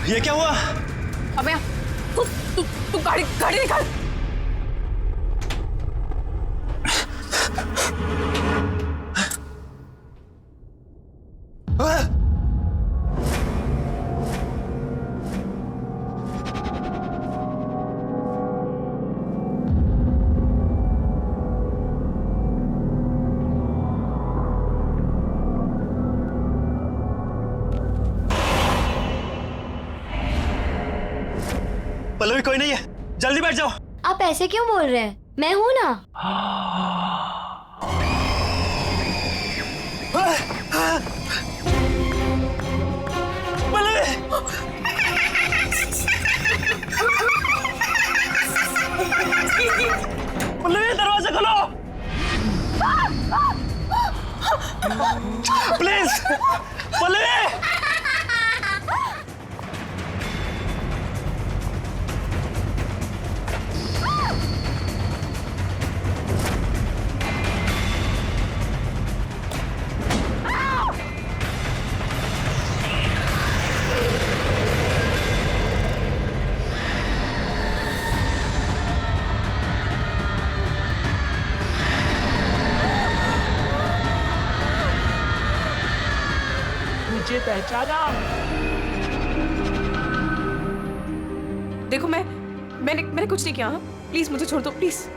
ये क्या हुआ? अबे तू तू तू गाड़ी गाड़ी निकाल। पल्लवी कोई नहीं है, जल्दी बैठ जाओ। आप ऐसे क्यों बोल रहे हैं? मैं हूं ना। पल्लवी! पल्लवी दरवाजा खोलो प्लीज। पल्लवी! मुझे पहचाना? देखो मैंने कुछ नहीं किया। प्लीज मुझे छोड़ दो प्लीज।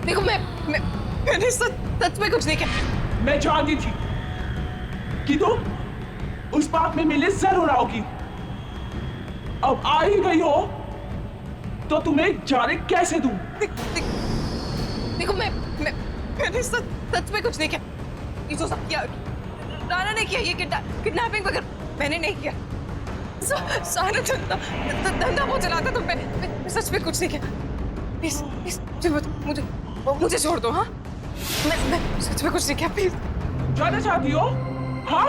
देखो मैंने सच में कुछ नहीं किया। मैं जानती थी कि तुम उस बात में मिले जरूर आओगी। अब आ ही गई हो तो तुम्हें जाने कैसे दूं? देखो मैंने सच में कुछ नहीं किया। ये जो सब किया राणा ने किया। ये किडनैपिंग वगैरह मैंने नहीं किया। सारा धंधा वो चलाता। तो मैं सच में कुछ नहीं किया। प्लीज मुझे छोड़ दो। हाँ मैं सच में कुछ नहीं किया। प्लीज। जाना चाहती हो? हाँ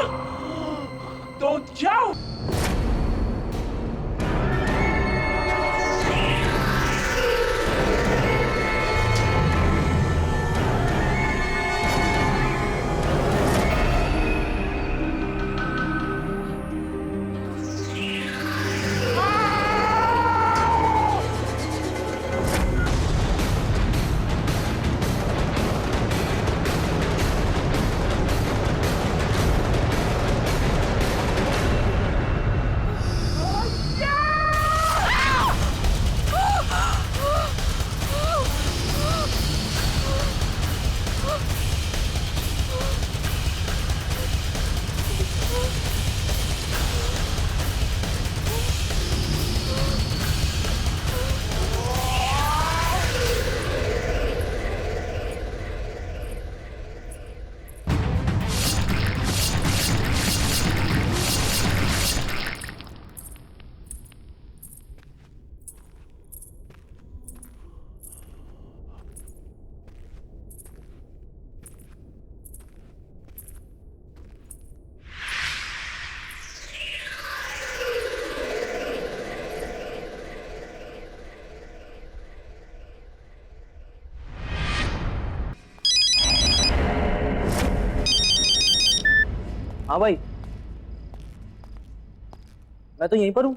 तो जाओ। हाँ भाई, मैं तो यहीं पर हूँ।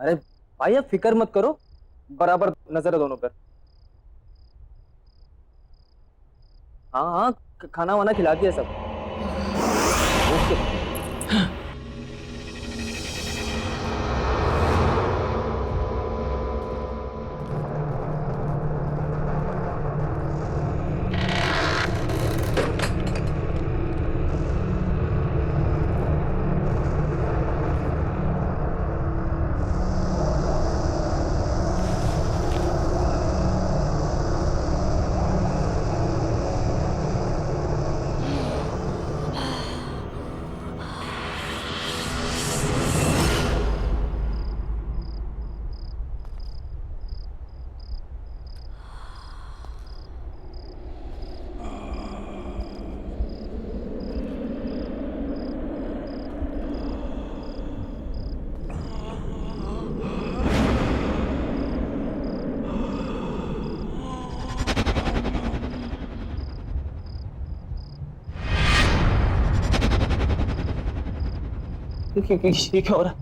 अरे भाई आप फिक्र मत करो, बराबर नजर है दोनों पर। हाँ हाँ, खाना वाना खिला दिया सब। ओके। ये क्या हो रहा है?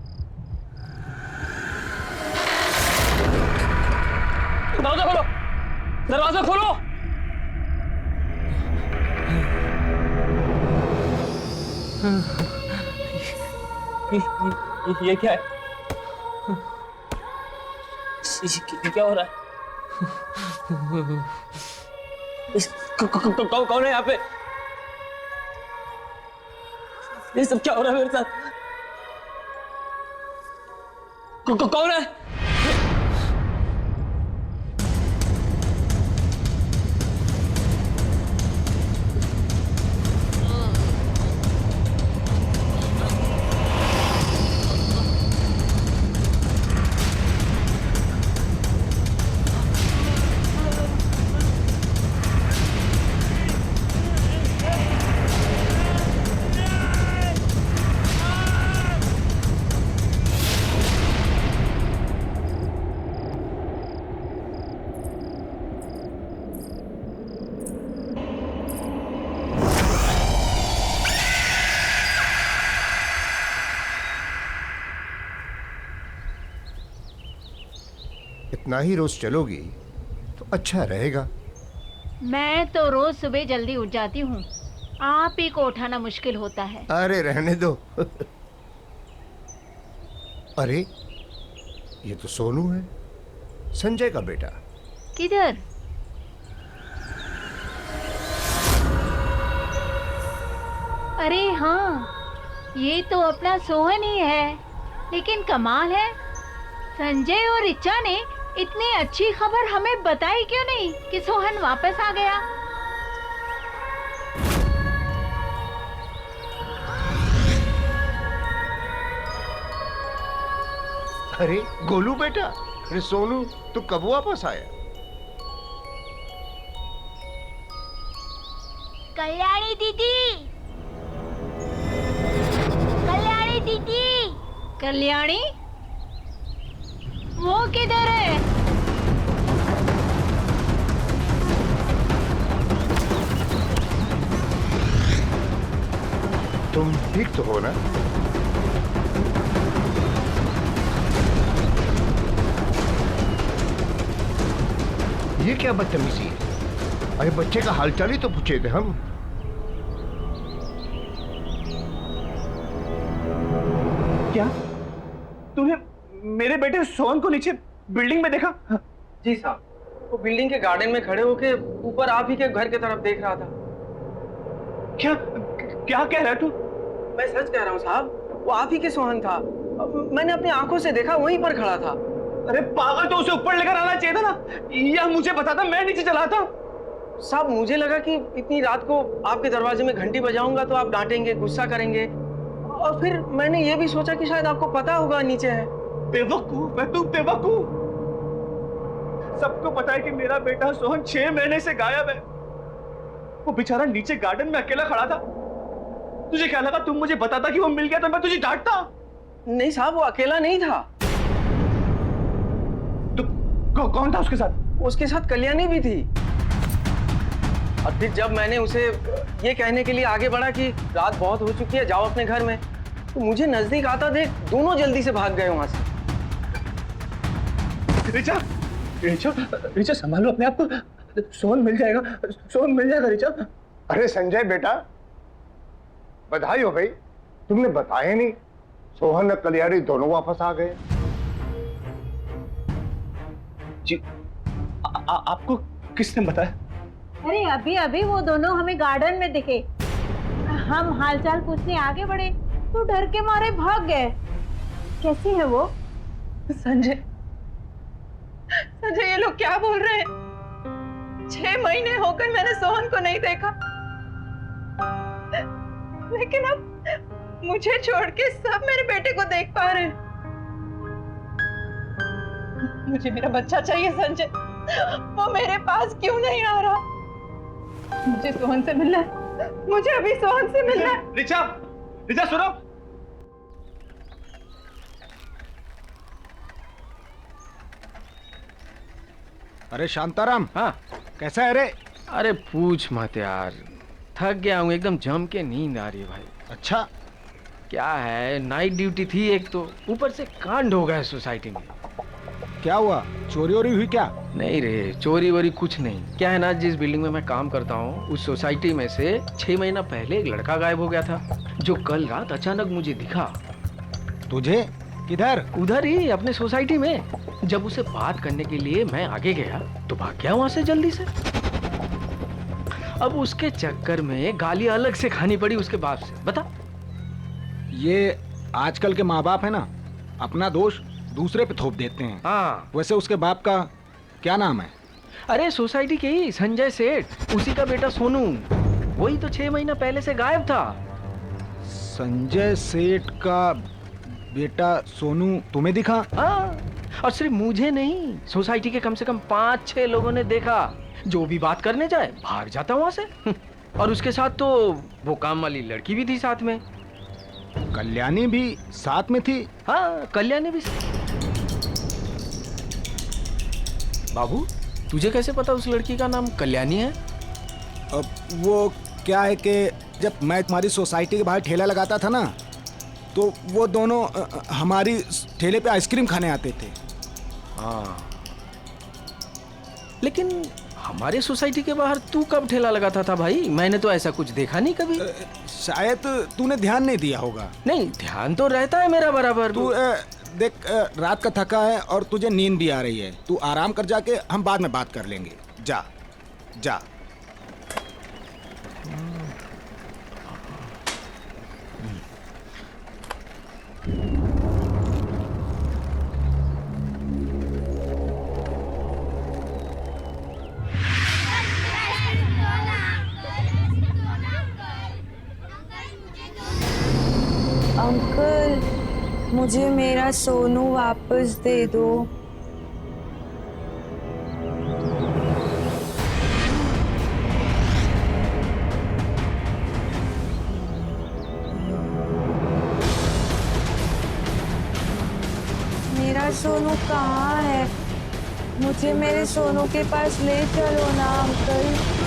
दरवाजा खोलो, दरवाजा खोलो। ये क्या है? ये क्या हो रहा है? कौन है यहाँ पे? ये सब क्या हो रहा है मेरे साथ? कौन है? इतना ही रोज चलोगी तो अच्छा रहेगा। मैं तो रोज सुबह जल्दी उठ जाती हूँ, आप ही को उठाना मुश्किल होता है। अरे रहने दो। अरे ये तो सोनू है, संजय का बेटा। किधर? अरे हाँ, ये तो अपना सोहन ही है। लेकिन कमाल है, संजय और ऋचा ने इतनी अच्छी खबर हमें बताई क्यों नहीं कि सोहन वापस आ गया। अरे गोलू बेटा, अरे सोनू तू कब वापस आया? कल्याणी दीदी, कल्याणी दीदी, कल्याणी वो किधर है? तुम ठीक तो हो ना? ये क्या बदतमीजी है? अरे बच्चे का हालचाल ही तो पूछे थे हम। क्या तूने मेरे बेटे सोहन को नीचे बिल्डिंग में देखा? जी साहब, वो बिल्डिंग के गार्डन में खड़े होके ऊपर आप ही के घर की तरफ देख रहा था। क्या क्या कह रहा है तू? मैं सच कह रहा हूँ साहब, वो आप ही के सोहन था। मैंने अपनी आंखों से देखा, वहीं पर खड़ा था। अरे पागल, तो उसे ऊपर लेकर आना चाहिए था ना, या मुझे बताता, मैं नीचे चला था। साहब मुझे लगा कि इतनी रात को आपके दरवाजे में घंटी बजाऊंगा तो आप डांटेंगे, गुस्सा करेंगे, और फिर मैंने ये भी सोचा कि शायद आपको पता होगा नीचे है। बेवकूफ है तू, बेवकूफ। सबको पता है कि मेरा बेटा सोहन 6 महीने से गायब है। वो बेचारा नीचे गार्डन में अकेला खड़ा था। तुझे क्या लगा तुम मुझे बताता कि वो मिल गया तो मैं तुझे डांटता? नहीं साहब, वो अकेला नहीं था। तो कौन था उसके साथ? उसके साथ कल्याणी भी थी। और फिर जब मैंने उसे ये कहने के लिए आगे बढ़ा कि रात बहुत हो चुकी है, जाओ अपने घर में, तो मुझे नजदीक आता देख दोनों जल्दी से भाग गए वहां से। रिचा, रिचा, रिचा संभालो अपने आप को। सोहन मिल जाएगा, सोहन मिल जाएगा रिचा। अरे संजय बेटा, बधाई हो भाई, तुमने बताया नहीं। सोहन और कल्याणी दोनों वापस आ गए। जी, आपको किसने बताया? अरे अभी अभी वो दोनों हमें गार्डन में दिखे। हम हालचाल पूछने आगे बढ़े तो डर के मारे भाग गए। कैसी है वो? संजय, संजय ये लोग क्या बोल रहे हैं? 6 महीने होकर मैंने सोहन को नहीं देखा, लेकिन अब मुझे छोड़ के सब मेरे बेटे को देख पा रहे हैं। मुझे मेरा बच्चा चाहिए संजय, वो मेरे पास क्यों नहीं आ रहा? मुझे सोहन से मिलना है, मुझे अभी सोहन से मिलना है। रिचा, रिचा सुनो। अरे शांताराम, हाँ कैसा है रे? अरे पूछ मत यार, थक गया हूँ, एकदम जम के नींद आ रही है भाई। अच्छा, क्या है, नाइट ड्यूटी थी एक तो, ऊपर से कांड हो गया सोसाइटी में। क्या हुआ? चोरी वोरी हुई क्या? नहीं रे, चोरी वोरी कुछ नहीं। क्या है ना, जिस बिल्डिंग में मैं काम करता हूँ उस सोसाइटी में से 6 महीना पहले एक लड़का गायब हो गया था, जो कल रात अचानक मुझे दिखा। तुझे? किधर? उधर ही, अपने सोसाइटी में। जब उसे बात करने के लिए मैं आगे गया तो भाग गया वहां से जल्दी से। अब उसके चक्कर में गाली अलग से खानी पड़ी उसके बाप से। बता। ये आजकल के माँ बाप है ना, अपना दोष दूसरे पे थोप देते हैं। हाँ। वैसे उसके बाप का क्या नाम है? अरे सोसाइटी के ही संजय सेठ, उसी का बेटा सोनू। वही तो 6 महीना पहले से गायब था। संजय सेठ का बेटा सोनू तुम्हें दिखा? हाँ, और सिर्फ मुझे नहीं, सोसाइटी के कम से कम 5-6 लोगों ने देखा। जो भी बात करने जाए भाग जाता वहां से। और उसके साथ तो वो काम वाली लड़की भी थी साथ में। कल्याणी भी साथ में थी? हाँ, कल्याणी भी। बाबू, तुझे कैसे पता उस लड़की का नाम कल्याणी है? अब वो क्या है कि जब मैं तुम्हारी सोसाइटी के बाहर ठेला लगाता था ना, तो वो दोनों हमारी ठेले पे आइसक्रीम खाने आते थे। हाँ, लेकिन हमारे सोसाइटी के बाहर तू कब ठेला लगाता था भाई? मैंने तो ऐसा कुछ देखा नहीं कभी। शायद तूने ध्यान नहीं दिया होगा। नहीं, ध्यान तो रहता है मेरा बराबर। तू देख, रात का थका है और तुझे नींद भी आ रही है। तू आराम कर, जाके हम बाद में बात कर लेंगे। जा जा। अंकल, मुझे मेरा सोनू वापस दे दो। मेरा सोनू कहाँ है? मुझे मेरे सोनू के पास ले चलो ना अंकल।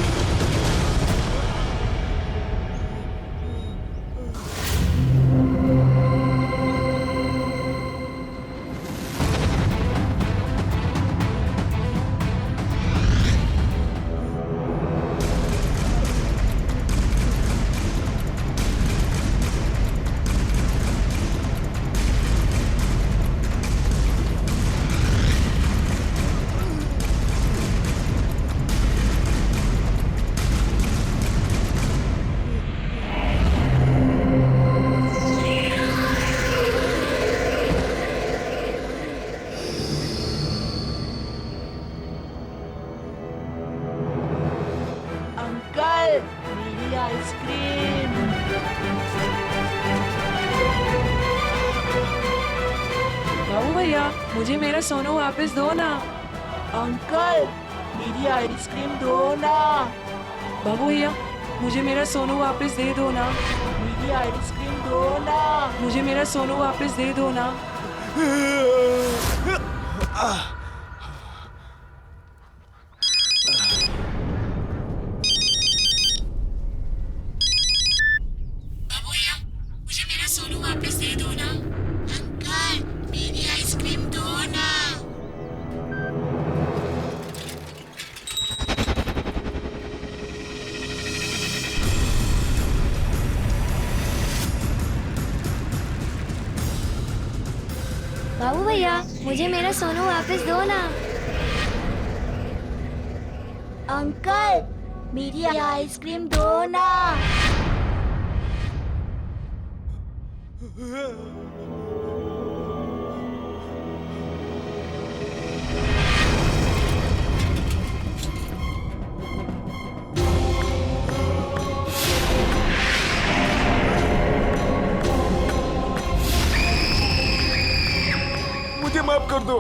बाबू भैया, मुझे मेरा सोनू वापस दो ना। अंकल, मेरी आइसक्रीम दो ना। बाबू भैया, मुझे मेरा सोनू वापस दे दो ना। मेरी आइसक्रीम दो ना। मुझे मेरा सोनू वापस दे दो ना। बाबू भैया, मुझे मेरा सोनू वापस दे दो ना। अंकल, मेरी आइसक्रीम दो ना। बाबू भैया, मुझे मेरा सोनू वापस दो ना। अंकल, मेरी आइसक्रीम दो ना। मुझे माफ कर दो,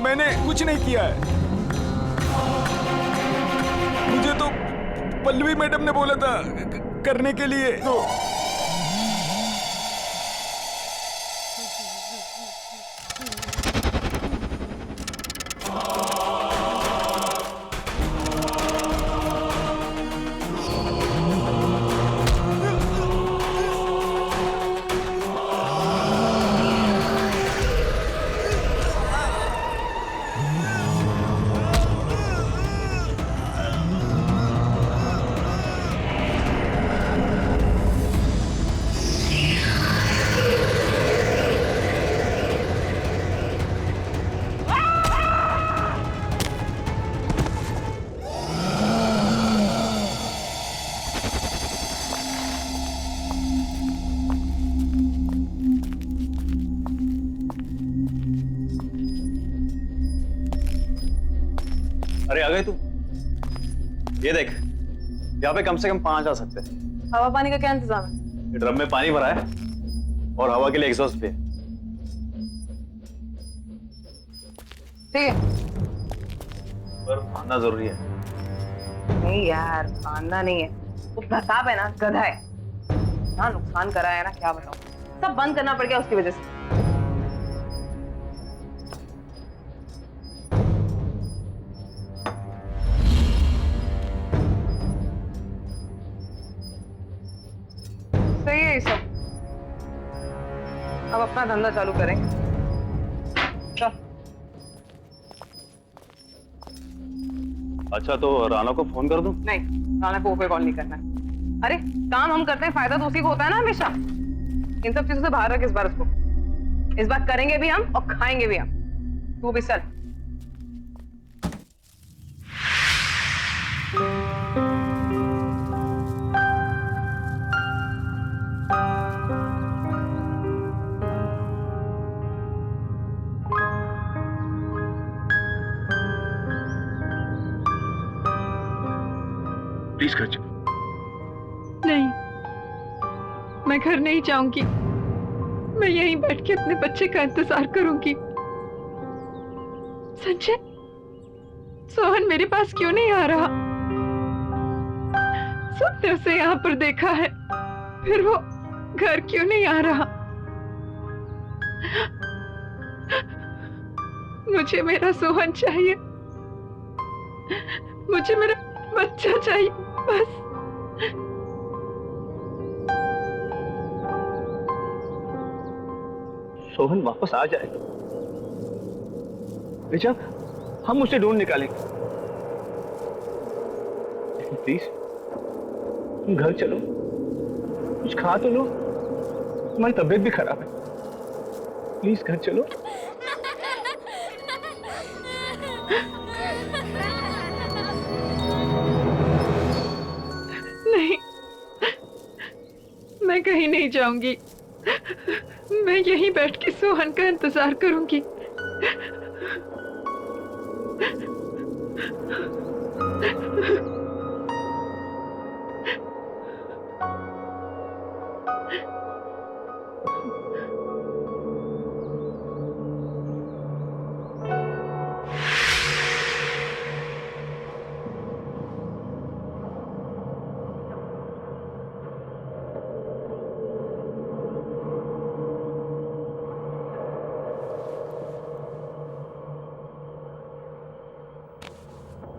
मैंने कुछ नहीं किया है। मुझे तो पल्लवी मैडम ने बोला था करने के लिए। तो अरे आ गए तू? ये देख, यहाँ पे कम से कम 5 आ सकते हैं। हवा पानी का क्या इंतजाम है? ये ड्रम में पानी भरा है और हवा के लिए एग्जॉस्ट भी है। ठीक है। पर आना जरूरी है। नहीं यार, फांदा नहीं है, वो प्रताप है ना, गधा है ना, नुकसान करा है ना, क्या बताऊं। सब बंद करना पड़ गया उसकी वजह से। सही है ये सब। अब अपना धंधा चालू करें। चल। अच्छा तो राना को फोन कर दूं? नहीं, राना को ऊपर कॉल नहीं करना है। अरे काम हम करते हैं, फायदा तो उसी को होता है ना हमेशा। इन सब चीजों से बाहर रख इस बार उसको। इस बार करेंगे भी हम और खाएंगे भी हम। तू भी चल। प्लीज घर चलो। नहीं, मैं घर नहीं जाऊंगी। मैं यहीं बैठ के अपने बच्चे का इंतजार करूंगी। संजय, सोहन मेरे पास क्यों नहीं आ रहा? सबने उसे यहाँ पर देखा है, फिर वो घर क्यों नहीं आ रहा? मुझे मेरा सोहन चाहिए, मुझे मेरा बच्चा चाहिए बस। सोहन वापस आ जाएगा बेचा, हम उसे ढूंढ निकालेंगे। प्लीज तुम घर चलो, कुछ खा तो लो, तुम्हारी तबीयत भी खराब है। प्लीज घर चलो। नहीं, मैं कहीं नहीं जाऊंगी। मैं यहीं बैठ के सोहन का इंतजार करूंगी।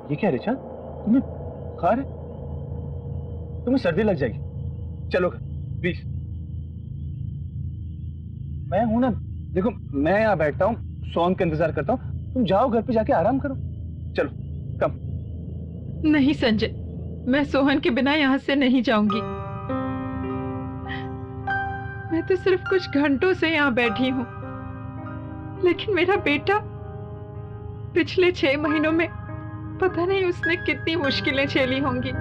ये क्या रिचा, तुम्हें बुखार है? तुम्हें सर्दी लग जाएगी। चलो घर प्लीज। मैं हूं ना, देखो मैं यहाँ बैठता हूँ, सोहन का इंतजार करता हूँ। तुम जाओ घर पे जाके आराम करो। चलो कम। नहीं संजय, मैं सोहन के बिना यहाँ से नहीं जाऊंगी। मैं तो सिर्फ कुछ घंटों से यहाँ बैठी हूँ, लेकिन मेरा बेटा पिछले 6 महीनों में पता नहीं उसने कितनी मुश्किलें झेली होंगी।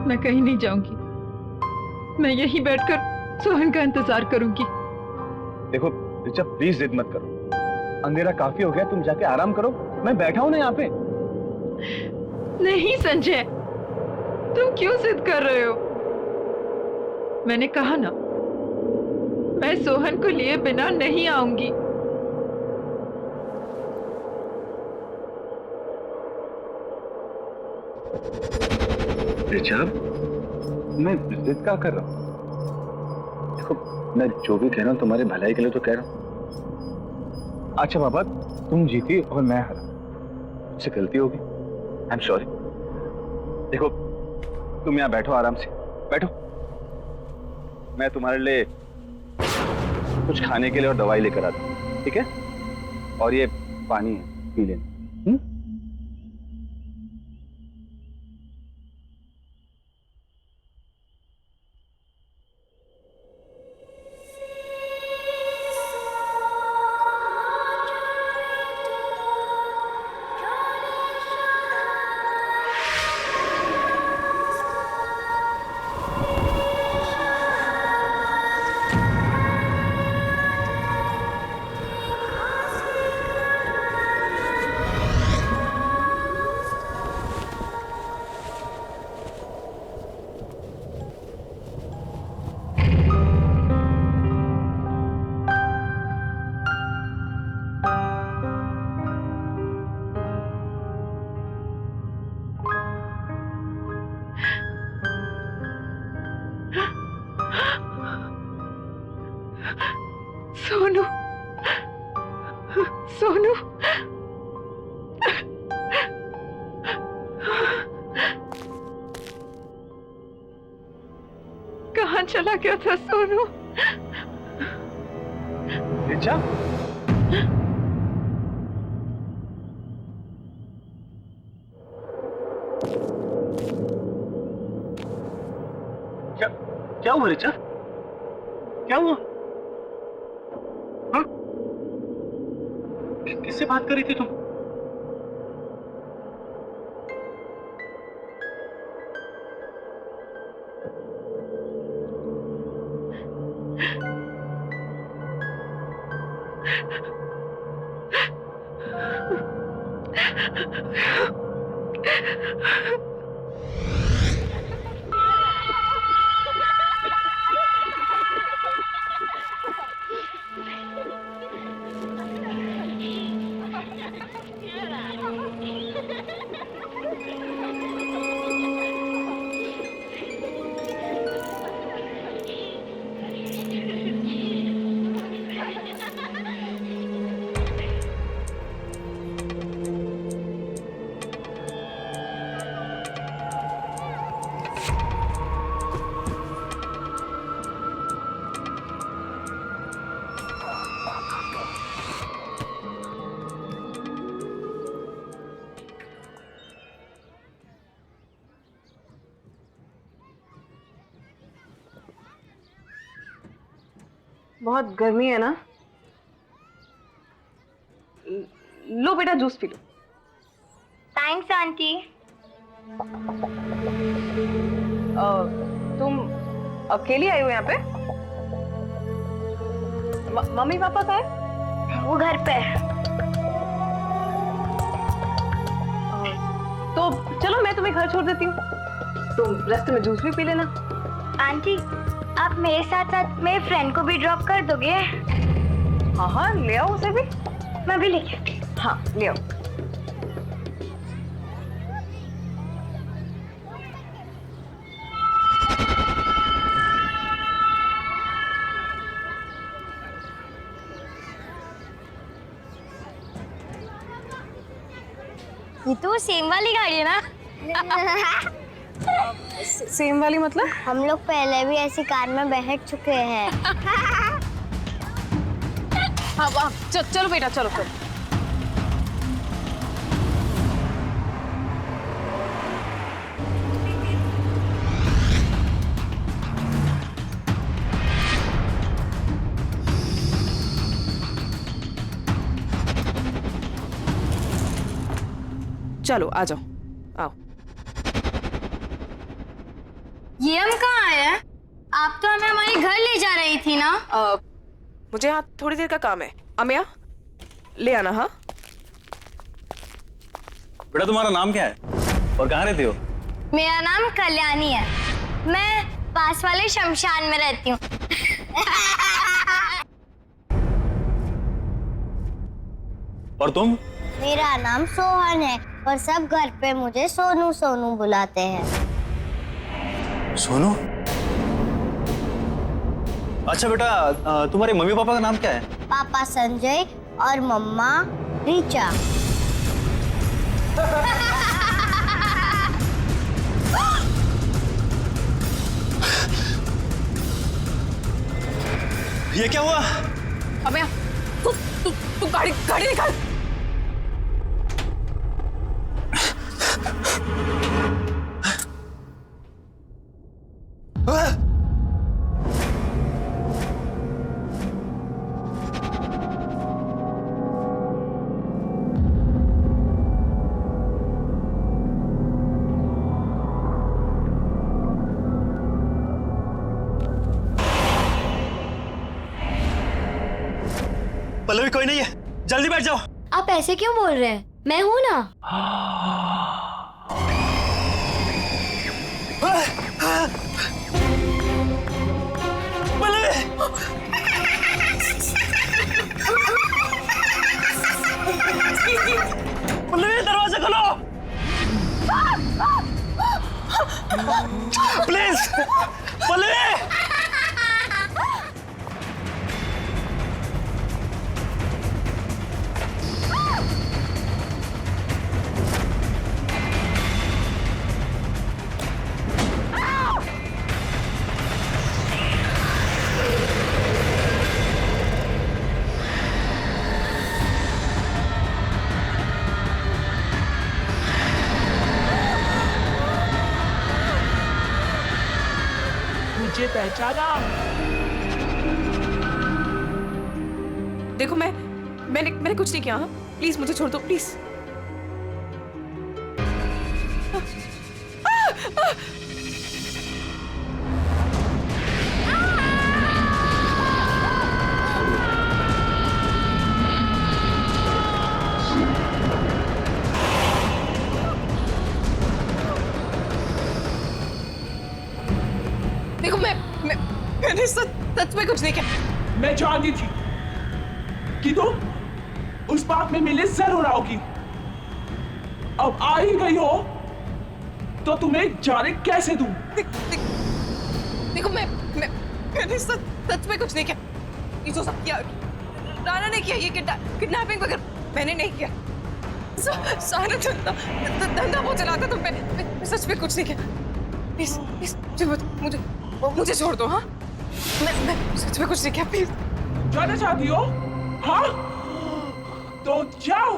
मैं कहीं नहीं जाऊंगी, मैं यहीं बैठकर सोहन का इंतजार करूंगी। देखो रिचा प्लीज जिद मत करो, अंधेरा काफी हो गया, तुम जाके आराम करो। मैं बैठा हूं ना यहाँ पे। नहीं संजय, तुम क्यों जिद कर रहे हो? मैंने कहा ना, मैं सोहन को लिए बिना नहीं आऊंगी। रिचा, मैं जिद क्या कर रहा हूँ? देखो मैं जो भी कह रहा हूँ तुम्हारे भलाई के लिए तो कह रहा हूँ। अच्छा बाबा, तुम जीती और मैं हारा, मुझसे गलती होगी, आई एम सॉरी। देखो तुम यहाँ बैठो, आराम से बैठो। मैं तुम्हारे लिए कुछ खाने के लिए और दवाई लेकर आता हूँ, ठीक है? और ये पानी है, पी लेना। सोनू, सोनू, कहाँ चला गया था सोनू? रिचा, क्या हुआ रिचा? क्या हुआ? हाँ? किससे बात कर रही थी तुम? बहुत गर्मी है ना? लो बेटा, जूस पी लो। Thanks aunty. तुम अकेली आई हो यहाँ पे? मम्मी पापा कहाँ है? वो घर पे। तो चलो मैं तुम्हें घर छोड़ देती हूँ, तुम रास्ते में जूस भी पी लेना। आंटी, आप मेरे साथ साथ मेरे फ्रेंड को भी ड्रॉप कर दोगे? हाँ हाँ, ले आओ उसे भी। मैं भी लेके आती हूँ। हाँ, ले आओ। ये तो सेम वाली गाड़ी है ना? सेम वाली मतलब? हम लोग पहले भी ऐसी कार में बैठ चुके हैं। हाँ, चलो बेटा, चलो चलो। चलो आ जाओ, आओ। ये हम कहाँ आए हैं? आप तो हमें हमारे घर ले जा रही थी ना? मुझे यहाँ थोड़ी देर का काम है। अमिया, ले आना। हाँ बेटा, तुम्हारा नाम क्या है और कहाँ रहते हो? मेरा नाम कल्याणी है, मैं पास वाले शमशान में रहती हूँ। और तुम? मेरा नाम सोहन है और सब घर पे मुझे सोनू सोनू बुलाते हैं। सोनू? अच्छा बेटा, तुम्हारे मम्मी पापा का नाम क्या है? पापा संजय और मम्मा रिचा। ये क्या हुआ? अमिया, तू गाड़ी निकाल। पल्लवी कोई नहीं है, जल्दी बैठ जाओ। आप ऐसे क्यों बोल रहे हैं? मैं हूं ना। पल्लवी दरवाजा खोलो प्लीज। पल्लवी मुझे पहचाना? देखो मैंने कुछ नहीं किया। हाँ? प्लीज मुझे छोड़ दो प्लीज। देखो मैंने सच में कुछ नहीं किया। मैं जानती थी कि तुम उस पार्क में मिले जरूर आओगी। अब आ ही गई हो तो तुम्हें जाने कैसे दूं? देखो मैंने सच में कुछ नहीं किया। ये जो सब किया राणा ने किया, ये किडनैपिंग वगैरह मैंने नहीं किया। सारा धंधा वो चलाता तो मैं सच में कुछ नहीं किया। प्लीज मुझे छोड़ दो। हाँ मैं सच में कुछ नहीं किया। प्लीज जाना चाहती हो? हाँ तो जाओ।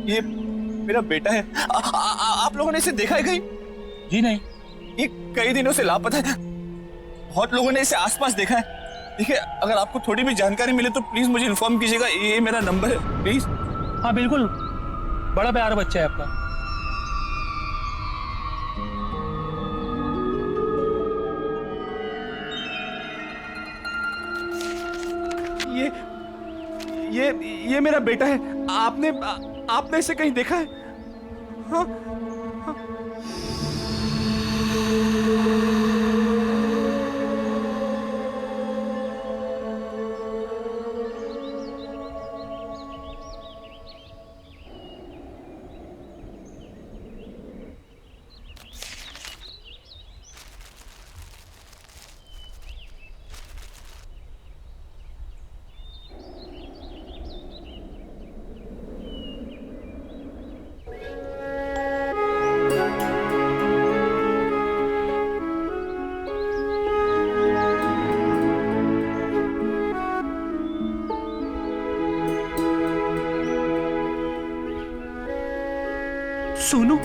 ये मेरा बेटा है। आप लोगों ने इसे देखा है कहीं? जी नहीं। ये कई दिनों से लापता है। बहुत लोगों ने इसे आसपास देखा है। देखिए, अगर आपको थोड़ी भी जानकारी मिले तो प्लीज मुझे इन्फॉर्म कीजिएगा। ये मेरा नंबर है, प्लीज। हाँ बिल्कुल, बड़ा प्यारा बच्चा है आपका। ये मेरा बेटा है। आपने इसे कहीं देखा है? हाँ? सोनू,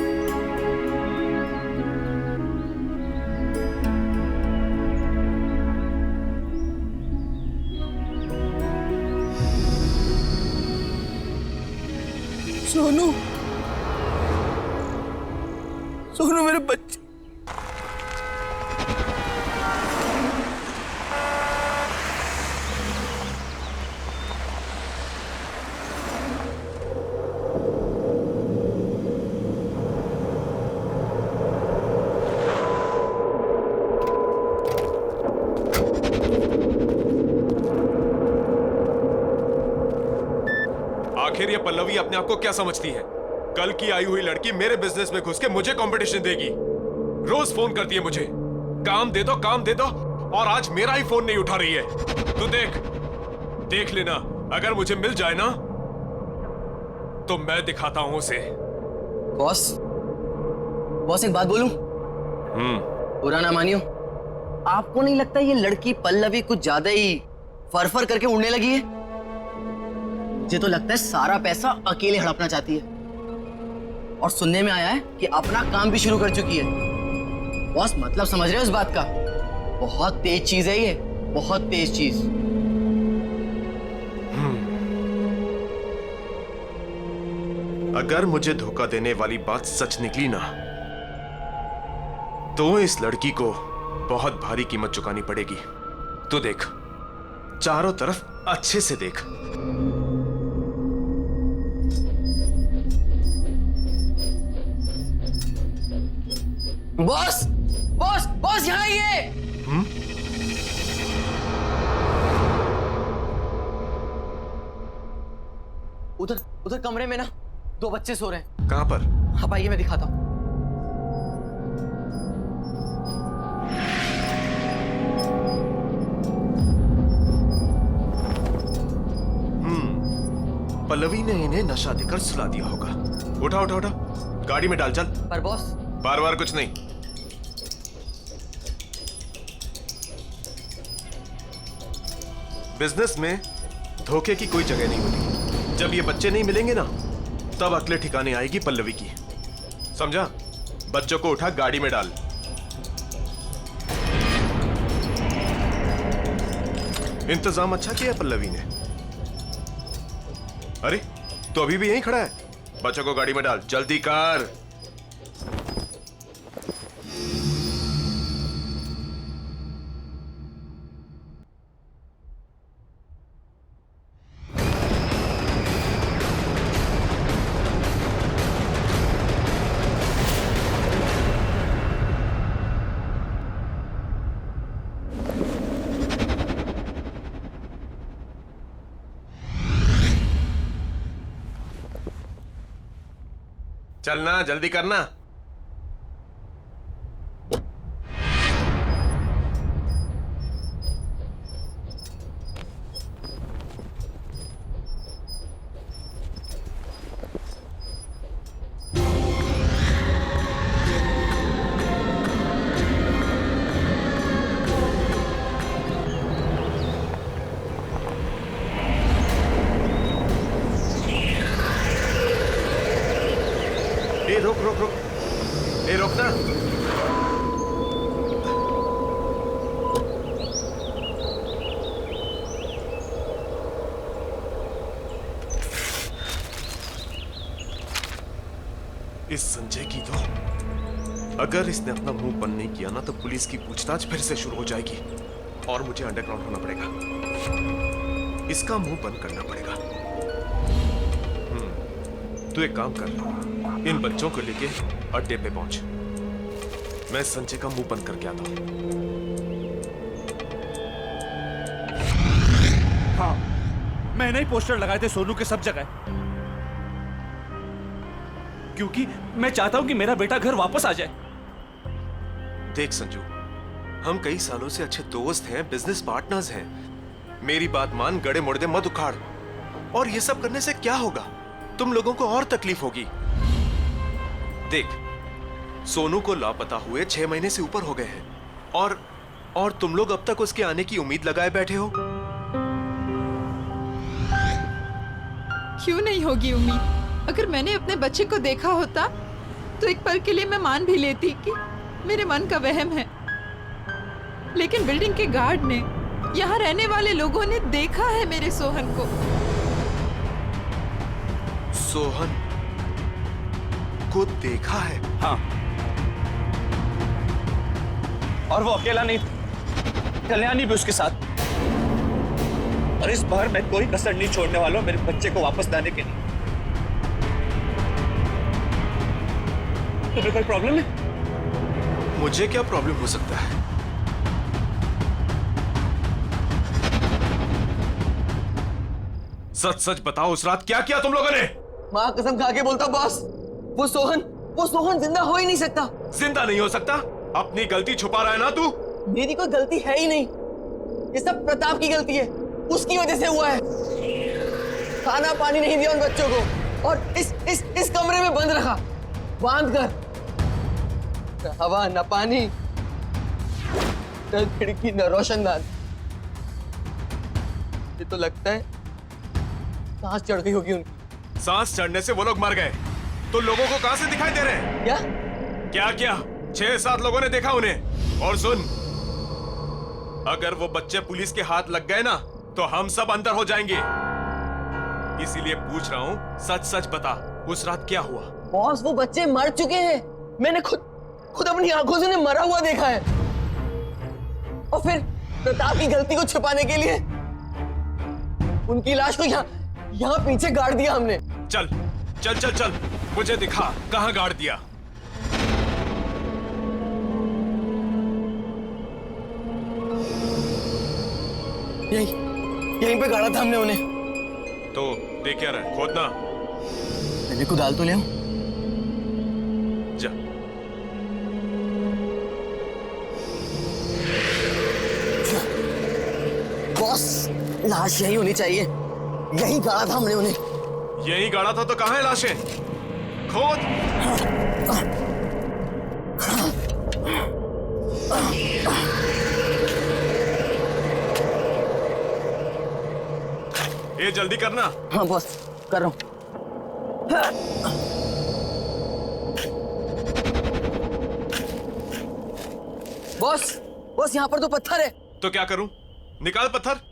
सोनू, सोनू मेरे बच्चे। आखिर ये पल्लवी अपने आप को क्या समझती है? कल की आई हुई लड़की मेरे बिजनेस में घुस के मुझे कंपटीशन देगी। रोज फोन करती है मुझे, काम दे दो काम दे दो, और आज मेरा ही फोन नहीं उठा रही है। तू देख लेना, अगर मुझे मिल जाए ना तो मैं दिखाता हूं उसे। बॉस एक बात बोलूं? बुरा ना मानियो, आपको नहीं लगता ये लड़की पल्लवी कुछ ज्यादा ही फर करके उड़ने लगी है? मुझे तो लगता है सारा पैसा अकेले हड़पना चाहती है, और सुनने में आया है कि अपना काम भी शुरू कर चुकी है। बॉस मतलब समझ रहे हो इस बात का? बहुत तेज चीज है ये, बहुत तेज चीज। अगर मुझे धोखा देने वाली बात सच निकली ना, तो इस लड़की को बहुत भारी कीमत चुकानी पड़ेगी। तो देख, चारों तरफ अच्छे से देख। बॉस बॉस बॉस यहाँ आइए। उधर कमरे में ना 2 बच्चे सो रहे हैं। कहां पर? आप आइए, मैं दिखाता हूं। पल्लवी ने इन्हें नशा देकर सुला दिया होगा। उठा, गाड़ी में डाल, चल। पर बॉस, बार कुछ नहीं। बिजनेस में धोखे की कोई जगह नहीं होती। जब ये बच्चे नहीं मिलेंगे ना, तब अगले ठिकाने आएगी पल्लवी की। समझा? बच्चों को उठा, गाड़ी में डाल। इंतजाम अच्छा किया पल्लवी ने। अरे, तो अभी भी यहीं खड़ा है? बच्चों को गाड़ी में डाल, जल्दी कर। चलना, जल्दी करना। रुक। ए, रोक ना। इस संजय की तो, अगर इसने अपना मुंह बंद नहीं किया ना, तो पुलिस की पूछताछ फिर से शुरू हो जाएगी और मुझे अंडरग्राउंड होना पड़ेगा। इसका मुंह बंद करना पड़ेगा। तू एक काम कर, इन बच्चों को लेके अड्डे पे पहुंच। मैं संजय का मुंह बंद करके आता हूं। हाँ, मैंने ही पोस्टर लगाए थे सोनू के सब जगह, क्योंकि मैं चाहता हूं कि मेरा बेटा घर वापस आ जाए। देख संजू, हम कई सालों से अच्छे दोस्त हैं, बिजनेस पार्टनर्स हैं। मेरी बात मान, गड़े मुड़दे मत उखाड़। और ये सब करने से क्या होगा? तुम लोगों को और तकलीफ होगी। देख, सोनू को लापता हुए 6 महीने से ऊपर हो गए हैं, और तुम लोग अब तक उसके आने की उम्मीद लगाए बैठे हो। क्यों नहीं होगी उम्मीद? अगर मैंने अपने बच्चे को देखा होता तो एक पल के लिए मैं मान भी लेती कि मेरे मन का वहम है, लेकिन बिल्डिंग के गार्ड ने, यहाँ रहने वाले लोगों ने देखा है मेरे सोहन को। सोहन को देखा है? हाँ, और वो अकेला नहीं था, कल्याणी भी उसके साथ। और इस बार मैं कोई कसर नहीं छोड़ने वाला हूं मेरे बच्चे को वापस लाने के लिए। तुम्हें कोई प्रॉब्लम है? मुझे क्या प्रॉब्लम हो सकता है? सच सच बताओ, उस रात क्या किया तुम लोगों ने? माँ कसम खा के बोलता बॉस, वो सोहन जिंदा हो ही नहीं सकता। जिंदा नहीं हो सकता? अपनी गलती छुपा रहा है ना तू? मेरी कोई गलती है ही नहीं, ये सब प्रताप की गलती है, उसकी वजह से हुआ है। खाना पानी नहीं दिया उन बच्चों को और इस कमरे में बंद रखा, बांध कर। न हवा न पानी, न खिड़की न रोशनदान। ये तो लगता है सांस चढ़ गई होगी उनकी। सांस चढ़ने से वो लोग मर गए तो लोगों को कहां से दिखाई दे रहे हैं? क्या 6-7 लोगों ने देखा उन्हें। और सुन, अगर वो बच्चे पुलिस के हाथ लग गए ना तो हम सब अंदर हो जाएंगे। इसीलिए पूछ रहा हूं, सच सच बता, उस रात क्या हुआ? बॉस, वो बच्चे मर चुके हैं। मैंने खुद अपनी आंखों से उन्हें मरा हुआ देखा है। और फिर प्रताप की गलती को छुपाने के लिए उनकी लाश को यहाँ पीछे गाड़ दिया हमने। चल चल चल चल, मुझे दिखा कहां गाड़ दिया। यहीं पे गाड़ा था हमने उन्हें। तो देख क्या रहा है? खोदना। मैंने कुदाल तो ले आऊं? जा। बॉस, लाश यही होनी चाहिए। यही गाड़ा था हमने उन्हें। यही गाड़ा था तो कहां है लाशें? खोद। ये जल्दी करना। हाँ बॉस, कर रहा हूं। बॉस यहाँ पर तो पत्थर है। तो क्या करूं? निकाल पत्थर।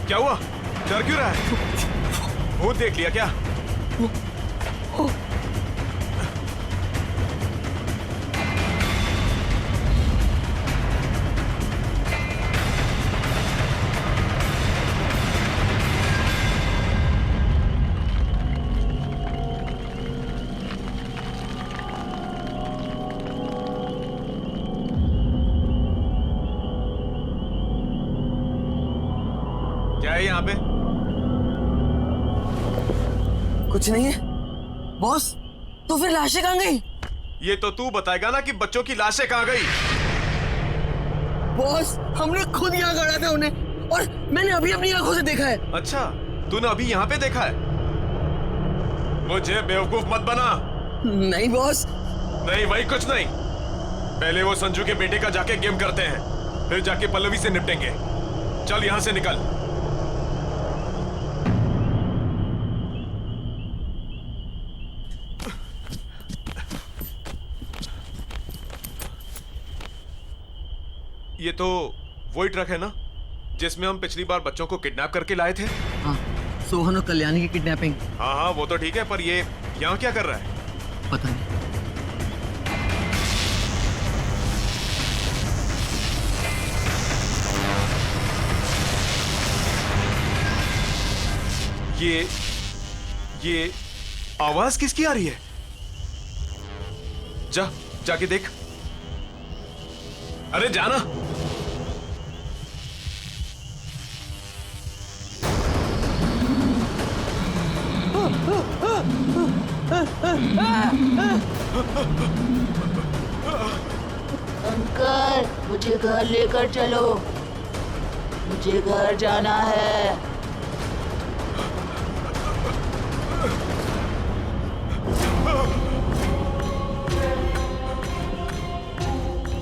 क्या हुआ? डर क्यों रहा है? भूत देख लिया क्या? क्या है यहाँ पे? कुछ नहीं है बॉस। तो फिर लाशें कहाँ गई? ये तो तू बताएगा ना कि बच्चों की लाशें कहाँ गई। बॉस, हमने खुद यहाँ गाड़ा था उन्हें और मैंने अभी अपनी आंखों से देखा है। अच्छा, तूने अभी यहाँ पे देखा है? मुझे बेवकूफ मत बना। नहीं बॉस। नहीं भाई, कुछ नहीं। पहले वो संजू के बेटे का जाके गेम करते हैं, फिर जाके पल्लवी से निपटेंगे। चल यहाँ से निकल। ये तो वही ट्रक है ना जिसमें हम पिछली बार बच्चों को किडनैप करके लाए थे? हाँ, सोहन और कल्याणी की किडनैपिंग। हाँ हाँ, वो तो ठीक है, पर ये यहाँ क्या कर रहा है? पता नहीं। ये आवाज किसकी आ रही है? जाके देख। अरे जाना। अंकल, मुझे घर लेकर चलो। मुझे घर जाना है।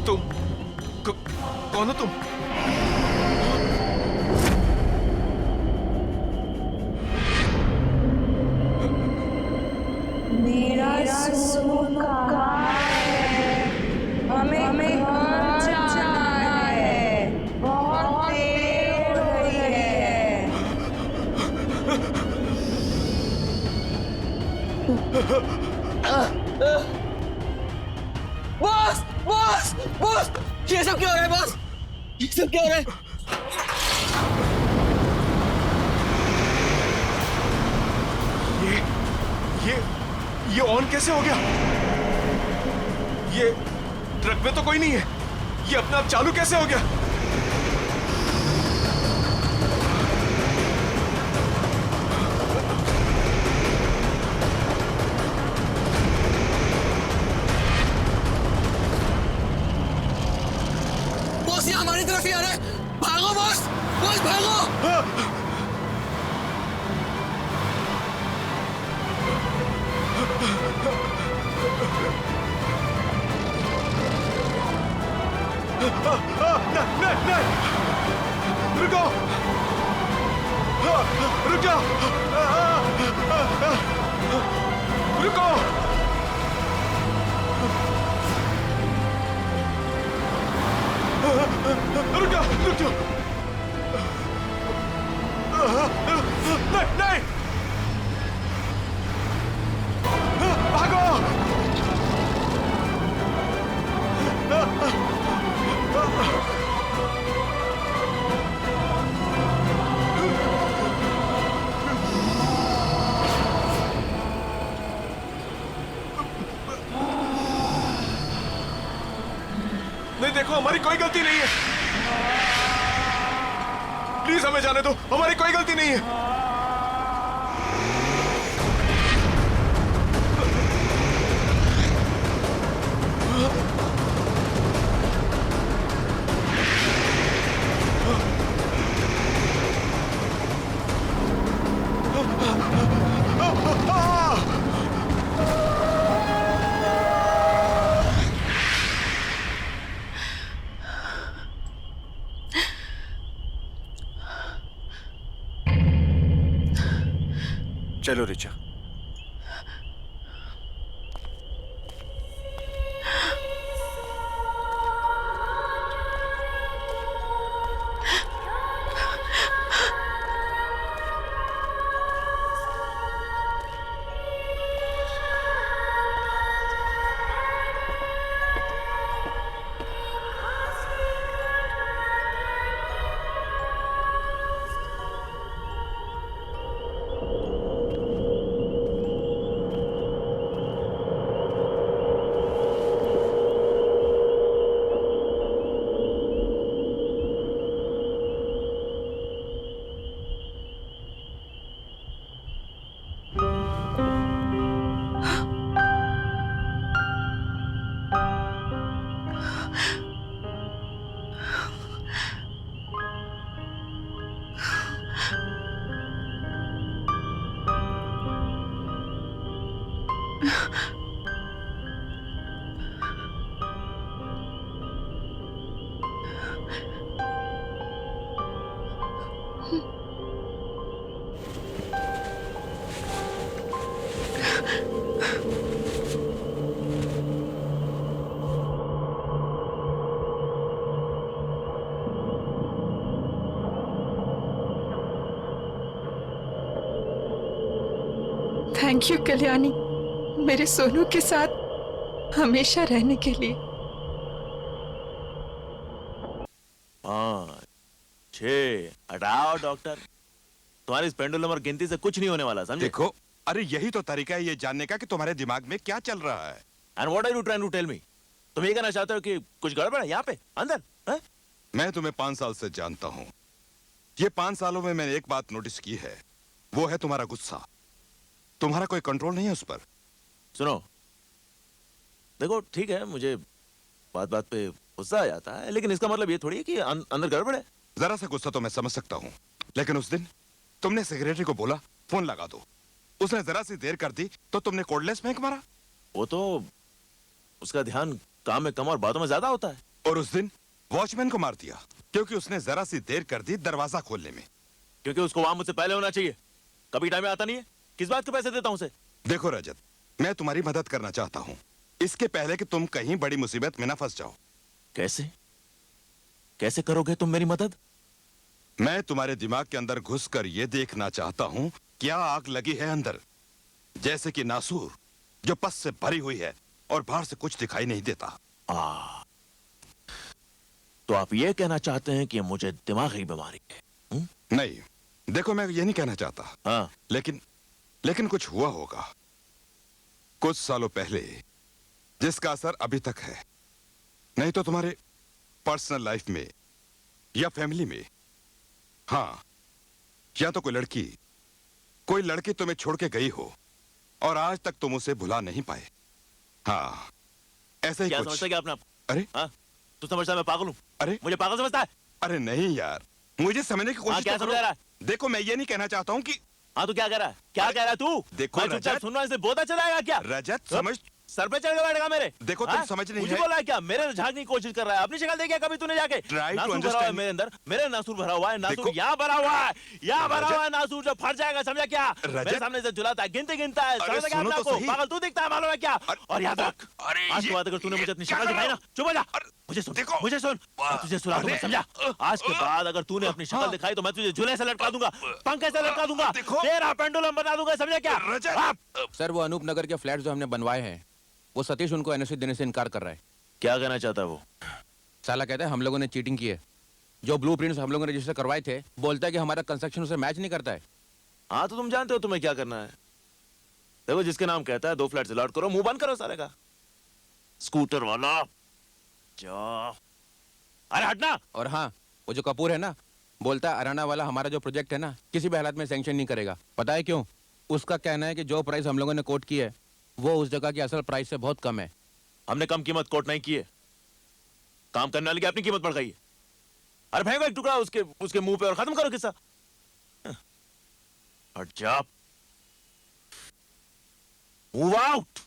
तुम कौन हो तुम? मेरा सोनू कहाँ है? हमें घर जाना है। बहुत देर हो गई है। बॉस बॉस बॉस, ये सब क्या हो रहा है बॉस? ये सब क्या हो रहा है? ये ऑन कैसे हो गया? ये ट्रक में तो कोई नहीं है, ये अपने आप चालू कैसे हो गया? बॉस, ये हमारी तरफ ही आ रहा है। भागो बॉस, बॉस भागो। नहीं, रुको, रुक जाओ, रुको। रुक जाओ, रुक जाओ। नहीं, भागो। नहीं, देखो, हमारी कोई गलती नहीं है। प्लीज हमें जाने दो, हमारी कोई गलती नहीं है। चलो रिचा। थैंक यू कल्याणी, मेरे सोनू के साथ हमेशा रहने के लिए। 5, 6 हटाओ डॉक्टर, तुम्हारी स्पेंडुलम और गिनती से कुछ नहीं होने वाला, समझे? देखो, अरे यही तो तरीका है ये जानने का कि तुम्हारे दिमाग में क्या चल रहा है। And what are you trying to tell me? तुम ये कहना चाहते हो कि कुछ गड़बड़ है यहाँ पे अंदर? है? मैं तुम्हें 5 साल से जानता हूँ। ये 5 सालों में मैंने एक बात नोटिस की है, वो है तुम्हारा गुस्सा। तुम्हारा कोई कंट्रोल नहीं है उस पर। सुनो, देखो ठीक है, मुझे बात बात पे गुस्सा आ जाता है, लेकिन इसका मतलब ये थोड़ी है कि अंदर गड़बड़ है। जरा सा गुस्सा तो मैं समझ सकता हूँ, लेकिन उस दिन तुमने सेक्रेटरी को बोला फोन लगा दो, उसने जरा सी देर कर दी तो तुमने कोर्डलेस फेंक मारा। वो तो उसका ध्यान काम में कम और बातों में ज्यादा होता है। और उस दिन वॉचमैन को मार दिया क्योंकि उसने जरा सी देर कर दी दरवाजा खोलने में। क्योंकि उसको वहां मुझसे पहले होना चाहिए, कभी टाइम में आता नहीं है। किस बात के पैसे देता हूं उसे? देखो रजत, मैं तुम्हारी मदद करना चाहता हूँ, इसके पहले कि तुम कहीं बड़ी मुसीबत में ना फंस जाओ। कैसे कैसे करोगे तुम मेरी मदद? मैं तुम्हारे दिमाग के अंदर घुसकर यह देखना चाहता हूँ क्या आग लगी है अंदर, जैसे कि नासूर जो पस से भरी हुई है और बाहर से कुछ दिखाई नहीं देता। तो आप ये कहना चाहते हैं कि मुझे दिमागी बीमारी है? नहीं, देखो मैं ये नहीं कहना चाहता। हाँ। लेकिन कुछ हुआ होगा कुछ सालों पहले जिसका असर अभी तक है। नहीं तो तुम्हारे पर्सनल लाइफ में या फैमिली में, हाँ, या तो कोई लड़की तुम्हें छोड़ के गई हो और आज तक तुम उसे भुला नहीं पाए। हाँ, ऐसा ही क्या कुछ। समझता क्या आपने? अरे हाँ, तू समझता है मैं पागल हूँ? अरे मुझे पागल समझता है? अरे नहीं यार, मुझे समझने की कोशिश क्या तो करो। समझा रहा है? देखो मैं ये नहीं कहना चाहता हूँ कि हाँ, तू क्या कह रहा है? क्या कह रहा है तू? देखो मैं चुपचाप रजत, सुनना, इससे बोधा चलाएगा क्या? रजत समझ, सर पे चढ़ के बैठेगा मेरे। देखो तुम समझ नहीं मुझे है। बोल रहा है क्या? मेरे झांकने की कोशिश कर रहा है। अपनी शक्ल देखिए कभी तूने जाके? नासूर भरा हुआ है मेरे अंदर, मेरे नासूर भरा हुआ है। नासूर यहाँ भरा हुआ है, यहाँ भरा हुआ है नासूर, जो फट जाएगा, समझा क्या? मेरे सामने से झुलाता है, गिनता है, समझा क्या? अपने को पागल तू दिखता है, मालूम है क्या? और याद रख, आज के बाद अगर तूने मुझे अपनी शक्ल दिखाई ना, चुप हो जा। मुझे सुन, तुझे सुना दूंगा, समझा? आज के बाद अगर तूने अपनी शक्ल दिखाई तो मैं तुझे झूले से लटका दूंगा, पंखे से लटका दूंगा, तेरा पेंडुलम बना दूंगा, समझा क्या? सर वो अनूप नगर के फ्लैट जो हमने बनवाए हैं, वो सतीश उनको एनओसी देने से इनकार कर रहा है। क्या कहना चाहता है वो? साला कहता है हम लोगों ने चीटिंग की है। जो ब्लूप्रिंट्स हम लोगों ने रजिस्टर करवाए थे, बोलता है कि हमारा कंस्ट्रक्शन उसे मैच नहीं करता है। हाँ तो तुम जानते हो तुम्हें क्या करना है। देखो जिसके नाम कहता है 2 फ्लैट से लॉट करो, मुंह बंद करो सारे का। स्कूटर वाला जा, अरे हटना। और हाँ, वो जो कपूर है ना, बोलता है अराना वाला हमारा जो प्रोजेक्ट है ना, किसी भी हालत में सैंक्शन नहीं करेगा। पता है क्यों? उसका कहना है कि जो प्राइस हम लोगों ने कोट की है वो उस जगह की असल प्राइस से बहुत कम है। हमने कम कीमत कोट नहीं की है, काम करने वाले की अपनी कीमत बढ़ गई है। अरे फेंको एक टुकड़ा उसके मुंह पे और खत्म करो किस्सा। हट जा, मूव आउट।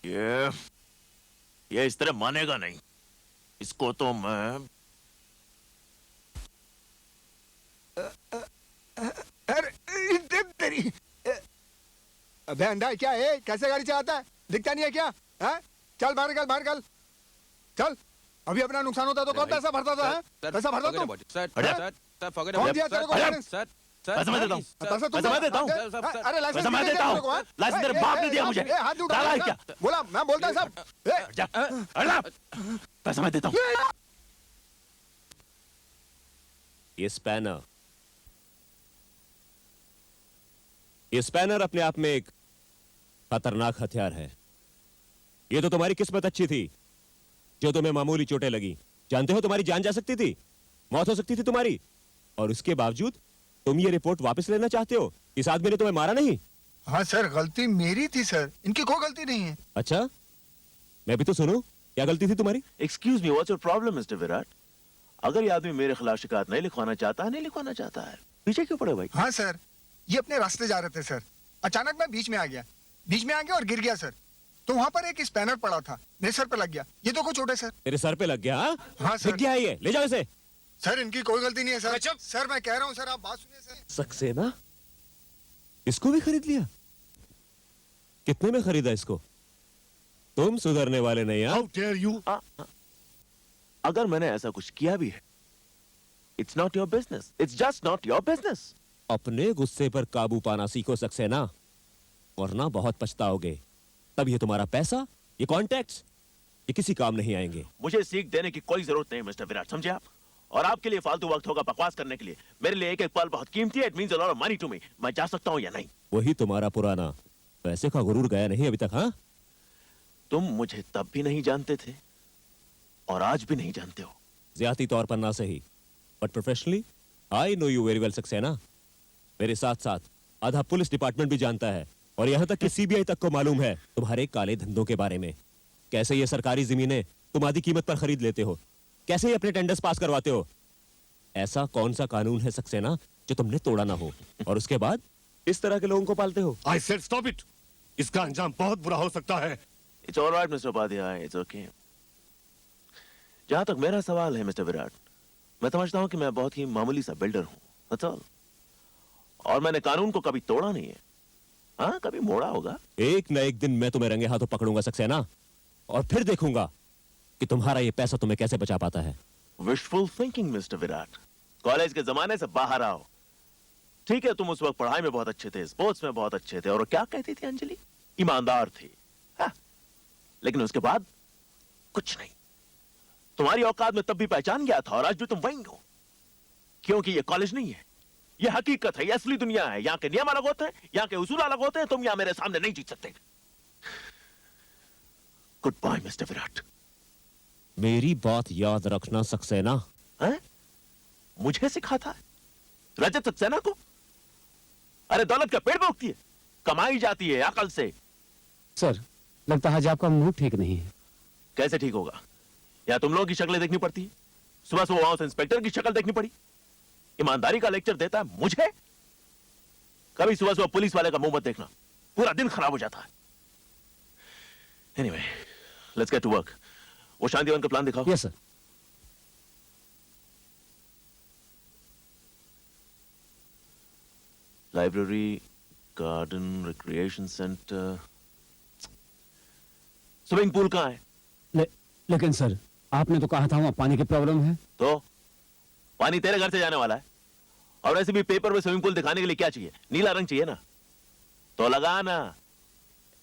ये इस तरह मानेगा नहीं, इसको तो मैं तेरी अबे अंधा क्या है? कैसे गाड़ी चलाता है? दिखता नहीं है क्या? है? चल बाहर निकल चल। अभी अपना नुकसान होता तो कौन पैसा भरता था? पैसा भरता तुम? कौन दिया तेरे को? पैसा मैं देता हूँ, पैसा मैं देता हूँ। अरे पैसा मैं देता हूँ, लाइसेंस तेरे बाप ने दिया मुझे। हाथ उठा डाला है क्या? बोला मैं बोलता है सब। पैसा मैं देता हूँ। ये स्पैनर अपने आप में एक खतरनाक हथियार है। ये तो तुम्हारी किस्मत अच्छी थी जो तुम्हें मामूली चोटें लगी। जानते हो तुम्हारी जान जा सकती थी, मौत हो सकती थी तुम्हारी, और उसके बावजूद तुम ये रिपोर्ट वापस लेना चाहते हो। इस आदमी ने तुम्हें मारा नहीं? हाँ सर, गलती मेरी थी सर, इनकी कोई गलती नहीं है। अच्छा, मैं भी तो सुनूं, क्या गलती थी तुम्हारी? Excuse me, what's your problem mister Virat? अगर ये आदमी मेरे खिलाफ शिकायत नहीं लिखवाना चाहता है, पीछे क्यों पड़े भाई? हाँ सर, ये अपने रास्ते जा रहे थे सर, अचानक मैं बीच में आ गया और गिर गया सर। तो वहाँ पर एक स्पैनर पड़ा था, मेरे सर पे लग गया। ये तो कुछ छोटे सर। तेरे सर पे लग गया? हाँ सर। दिख गया ये, ले जाओ इसे। सर इनकी कोई गलती नहीं है सर। सर मैं कह रहा हूँ सर, आप बात सुनिए सर। सक्सेना इसको भी खरीद लिया? कितने में खरीदा इसको? तुम सुधरने वाले नहीं। How dare you? अगर मैंने ऐसा कुछ किया भी है, it's not your business, it's just not your business. अपने गुस्से पर काबू पाना सीखो सक्सेना, वरना बहुत पछताओगे। तब ये तुम्हारा पैसा, ये कॉन्टैक्ट्स, ये किसी काम नहीं आएंगे। मुझे सीख देने की कोई जरूरत नहीं मिस्टर विराट, समझे आप? और आपके लिए फालतू वक्त होगा बकवास करने के लिए। मेरे लिए एक एक पल बहुत कीमती है। It means a lot of money to me. मैं जा सकता हूं या नहीं? वही तुम्हारा पुराना पैसे का गुरूर गया नहीं अभी तक? हाँ, तुम मुझे तब भी नहीं जानते थे और आज भी नहीं जानते हो। ज्यादा तौर पर ना सही, but professionally I know you very well Saxena. मेरे साथ साथ आधा पुलिस डिपार्टमेंट भी जानता है, और यहाँ तक कि सीबीआई तक को मालूम है तुम्हारे काले धंधों के बारे में। कैसे ये सरकारी जमीनें तुम आधी कीमत पर खरीद लेते हो, कैसे ही अपने टेंडर्स पास करवाते हो? ऐसा कौन सा कानून है सक्सेना जो तुमने तोड़ा ना हो, और उसके बाद इस तरह के लोगों को पालते हो? I said stop it. इसका अंजाम बहुत बुरा हो सकता है। It's all right, Mr. Upadhyay, it's okay. जहां तक मेरा सवाल है मिस्टर विराट, मैं समझता हूं कि मैं बहुत ही मामूली सा बिल्डर हूं, that's all. और मैंने कानून को कभी तोड़ा नहीं है। हाँ, कभी मोड़ा होगा। एक न एक दिन मैं तुम्हें रंगे हाथों पकड़ूंगा सक्सेना, और फिर देखूंगा कि तुम्हारा ये पैसा तुम्हें कैसे बचा पाता है। Wishful thinking mister Virat. College के जमाने से बाहर आओ। ठीक है, तुम उस वक्त पढ़ाई में बहुत अच्छे थे, स्पोर्ट्स में बहुत अच्छे थे, और क्या कहती थी अंजलि? ईमानदार थे। हाँ। लेकिन उसके बाद कुछ नहीं। तुम्हारी औकात में तब भी पहचान गया था, और आज भी तुम वहीं हो। क्योंकि ये कॉलेज नहीं है, ये हकीकत है, ये असली दुनिया है। यहाँ के नियम अलग होते हैं, यहाँ के उसूल अलग होते हैं। तुम यहाँ मेरे सामने नहीं जीत सकते। Good bye mister Virat. मेरी बात याद रखना सक्सेना। हैं? मुझे सिखाता है? रजत सक्सेना को? अरे दौलत का पेड़ पे उगती है, कमाई जाती है अकल से। सर, लगता है आज आपका मूड ठीक नहीं है। कैसे ठीक होगा? या तुम लोगों की शक्लें देखनी पड़ती है? सुबह सुबह वहां से इंस्पेक्टर की शक्ल देखनी पड़ी। ईमानदारी का लेक्चर देता है मुझे। कभी सुबह सुबह पुलिस वाले का मुंह मत देखना, पूरा दिन खराब हो जाता है। Anyway, let's get to work. वो शांतिवन का प्लान दिखाओ। Yes sir. Library, garden, recreation centre, swimming pool कहाँ है? लेकिन सर, आपने तो कहा था वहां पानी की प्रॉब्लम है। तो पानी तेरे घर से जाने वाला है, और वैसे भी पेपर में स्विमिंग पूल दिखाने के लिए क्या चाहिए? नीला रंग चाहिए ना, तो लगाना।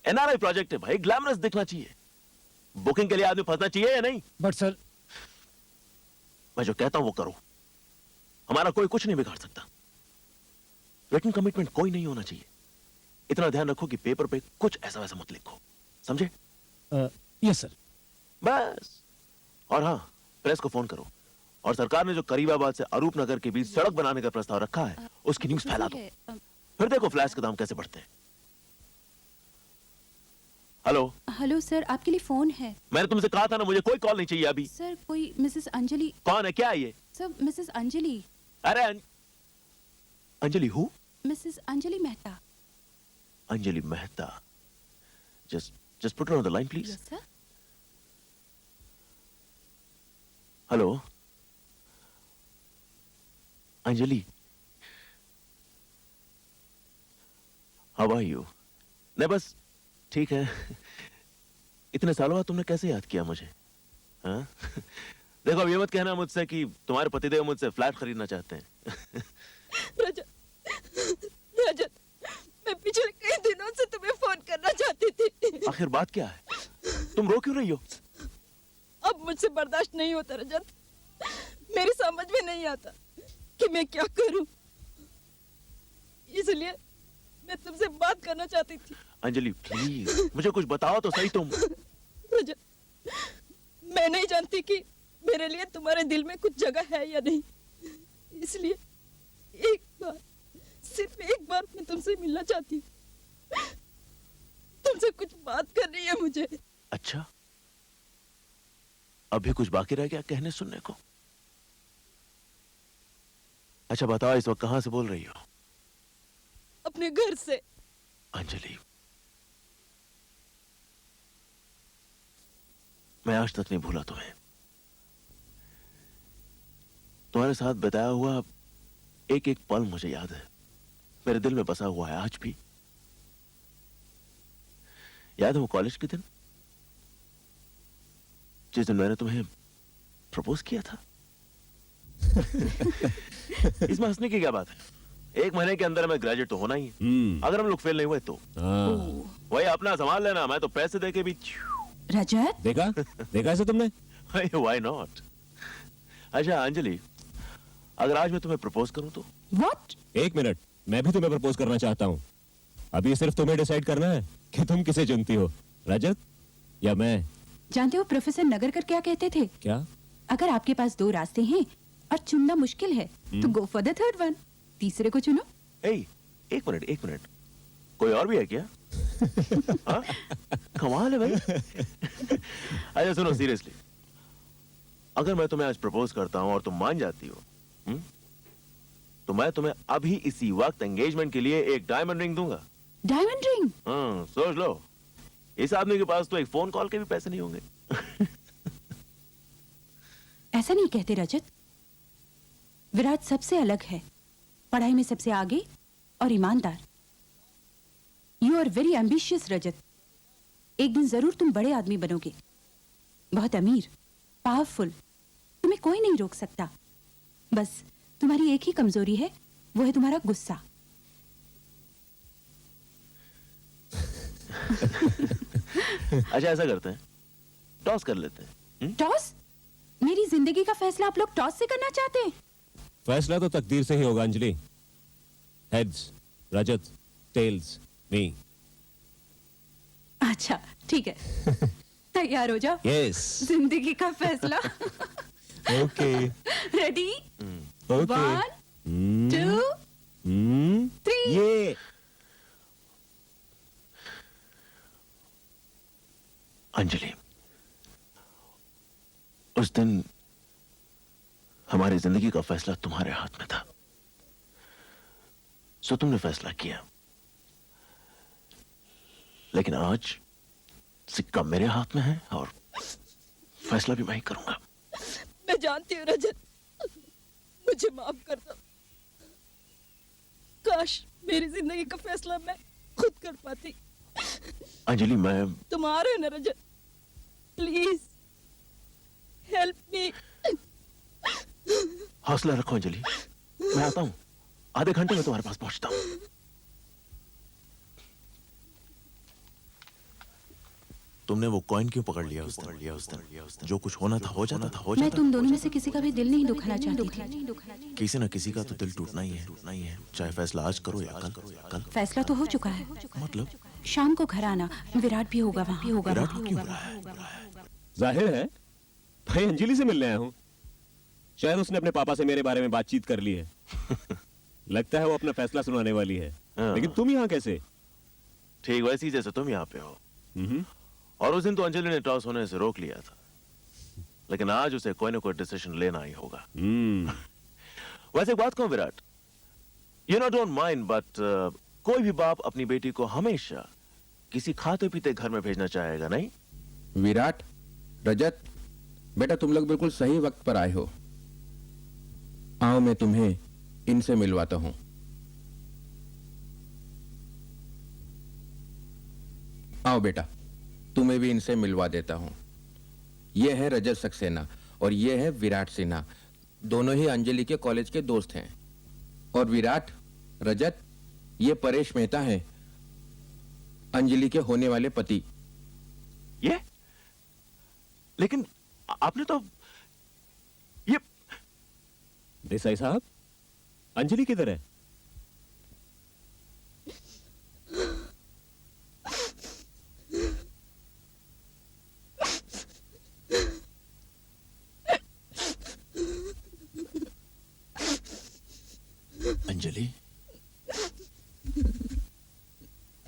एनआरआई प्रोजेक्ट है भाई, ग्लैमरस दिखना चाहिए। बुकिंग के लिए आदमी फंसना चाहिए या नहीं? बट सर, मैं जो कहता हूं वो करो। हमारा कोई कुछ नहीं बिगाड़ सकता। रिटन कमिटमेंट कोई नहीं होना चाहिए। इतना ध्यान रखो कि पेपर पे कुछ ऐसा वैसा मत लिखो, समझे? Yes sir. बस। और हाँ, प्रेस को फोन करो, और सरकार ने जो करीबाबाद से अरूप नगर के बीच सड़क बनाने का प्रस्ताव रखा है, उसकी न्यूज फैला दो। फिर देखो फ्लैश के दाम कैसे बढ़ते हैं। हेलो। हेलो सर, आपके लिए फोन है। मैंने तुमसे कहा था ना, मुझे कोई कॉल नहीं चाहिए अभी। सर, कोई मिसेस अंजलि। कौन है? क्या है ये? Sir, Mrs Anjali. अरे Anjali who? Mrs Anjali Mehta. Anjali Mehta. Just put her on the line please. Yes sir. Hello Anjali, how are you? नहीं, बस ठीक है। इतने सालों बाद तुमने कैसे याद किया मुझे? हाँ? देखो, अब ये मत कहना मुझसे कि तुम्हारे पतिदेव मुझसे फ्लैट खरीदना चाहते हैं। रजत, रजत, मैं पिछले कई दिनों से तुम्हें फोन करना चाहती थी। आखिर बात क्या है? तुम रो क्यों रही हो? अब मुझसे बर्दाश्त नहीं होता रजत। मेरी समझ में नहीं आता कि मैं क्या करूं। इसलिए मैं तुमसे बात करना चाहती थी। अंजलि प्लीज, मुझे कुछ बताओ तो सही तुम। रजत, मैं नहीं जानती कि मेरे लिए तुम्हारे दिल में कुछ जगह है या नहीं। इसलिए एक बार, सिर्फ एक बार मैं तुमसे मिलना चाहती हूँ। तुमसे कुछ बात करनी है मुझे। अच्छा, अभी कुछ बाकी रह गया कहने सुनने को? अच्छा बताओ, इस वक्त कहां से बोल रही हो? अपने घर से। अंजलि, मैं आज तक नहीं भूला तुम्हें। तुम्हारे साथ बिताया हुआ एक एक पल मुझे याद है, मेरे दिल में बसा हुआ है आज भी। याद है वो कॉलेज के दिन, जिस दिन मैंने तुम्हें प्रपोज किया था? इसमें हंसने की क्या बात है? 1 महीने के अंदर मैं ग्रेजुएट तो होना ही है। अगर हम लोग फेल नहीं हुए तो वही अपना संभाल लेना, मैं तो पैसे देके भी। रजत, देखा ऐसे तुमने? Why not? अच्छा अंजलि, अगर आज मैं तुम्हें प्रपोज करूं तो? व्हाट? 1 मिनट, मैं भी तुम्हें प्रपोज करना चाहता हूँ। अभी सिर्फ तुम्हें डिसाइड करना है कि तुम किसे चुनती हो, रजत या मैं। जानते हो प्रोफेसर नगरकर क्या कहते थे? क्या? अगर आपके पास 2 रास्ते हैं और चुनना मुश्किल है तो go for the third one, तीसरे को चुनो। एक मिनट, कोई और भी है क्या? कमाल है भाई। अच्छा सुनो, सीरियसली, अगर मैं तुम्हें आज प्रपोज करता हूं और तुम मान जाती हो, तो मैं तुम्हें अभी इसी वक्त एंगेजमेंट के लिए एक डायमंड रिंग दूंगा। Diamond ring? सोच लो, इस आदमी के पास तो एक फोन कॉल के भी पैसे नहीं होंगे। ऐसा नहीं कहते रजत। विराट सबसे अलग है, पढ़ाई में सबसे आगे और ईमानदार। यू आर वेरी एम्बिशियस रजत। एक दिन जरूर तुम बड़े आदमी बनोगे, बहुत अमीर, पावरफुल। तुम्हें कोई नहीं रोक सकता। बस तुम्हारी एक ही कमजोरी है, वो है तुम्हारा गुस्सा। अच्छा ऐसा करते हैं, टॉस कर लेते हैं। टॉस? मेरी जिंदगी का फैसला आप लोग टॉस से करना चाहते हैं? फैसला तो तकदीर से ही होगा अंजलि। हेड्स रजत, टेल्स मी। अच्छा ठीक है, तैयार हो जाओ। यस। जिंदगी का फैसला। ओके। रेडी? ओके। 1 2 3। ये अंजलि, उस दिन हमारी जिंदगी का फैसला तुम्हारे हाथ में था, सो तुमने फैसला किया। लेकिन आज सिक्का मेरे हाथ में है और फैसला भी मैं ही करूंगा। मैं जानती हूँ रजत, मुझे माफ कर दो। काश मेरी जिंदगी का फैसला मैं खुद कर पाती। अंजलि मैं तुम आ रहे हो ना रजत? Please help me. हौसला रखो अंजलि, मैं आता हूं। आधे घंटे में तुम्हारे पास पहुंचता हूं। तुमने वो कॉइन क्यों पकड़ लिया उस दिन? जो कुछ होना था हो जाता था। मैं तुम दोनों में से किसी का भी दिल नहीं दुखाना चाहती थी। किसी न किसी का तो दिल टूटना ही है, चाहे फैसला आज करो या कल। फैसला तो हो चुका है। मतलब? शाम को घर आना, विराट भी होगा वहाँ। विराट को क्यों बुलाया? जाहिर है भाई अंजलि से मिलने आया हूँ। शायद उसने अपने पापा से मेरे बारे में बातचीत कर ली है। लगता है वो अपना फैसला सुनाने वाली है। लेकिन तुम यहाँ कैसे? ठीक वैसे ही जैसे तुम यहाँ पे हो। और उस दिन तो अंजलि ने टॉस होने से रोक लिया था, लेकिन आज उसे कोई ना कोई डिसीजन लेना ही होगा। वैसे एक बात कहूं Virat, you know don't mind but कोई भी बाप अपनी बेटी को हमेशा किसी खाते पीते घर में भेजना चाहेगा, नहीं? विराट, रजत, बेटा तुम लोग बिल्कुल सही वक्त पर आए हो। आओ मैं तुम्हें इनसे मिलवाता हूं। आओ बेटा, तुम्हें भी इनसे मिलवा देता हूं। ये है रजत सक्सेना और ये है विराट सिन्हा। दोनों ही अंजलि के कॉलेज के दोस्त हैं। और विराट, रजत, ये परेश मेहता हैं, अंजलि के होने वाले पति। ये? लेकिन आपने तो ये देसाई साहब, अंजलि किधर है? अंजलि,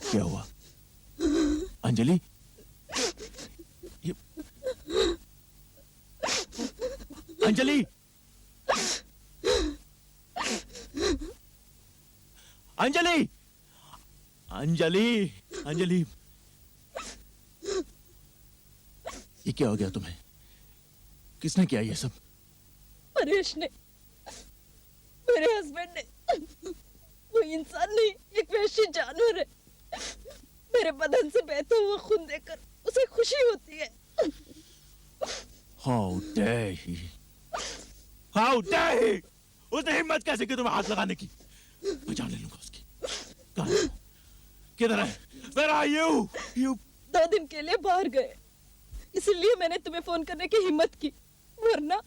क्या हुआ? अंजलि, ये अंजलि, अंजलि, अंजलि, अंजलि, ये क्या हो गया तुम्हें? किसने किया ये सब? परेश ने, मेरे हस्बैंड ने। वो इंसान नहीं, एक वैश्य जानवर है। मेरे बदन से बहता हुआ खून देखकर उसे खुशी होती है। How dare he? How dare he? उसने हिम्मत कैसे की तुम्हें हाथ लगाने की? मैं जान ले लूंगा उसकी। कहाँ है? किधर है? Where are you? You 2 दिन के लिए बाहर गए, इसलिए मैंने तुम्हें फोन करने की हिम्मत की। वरना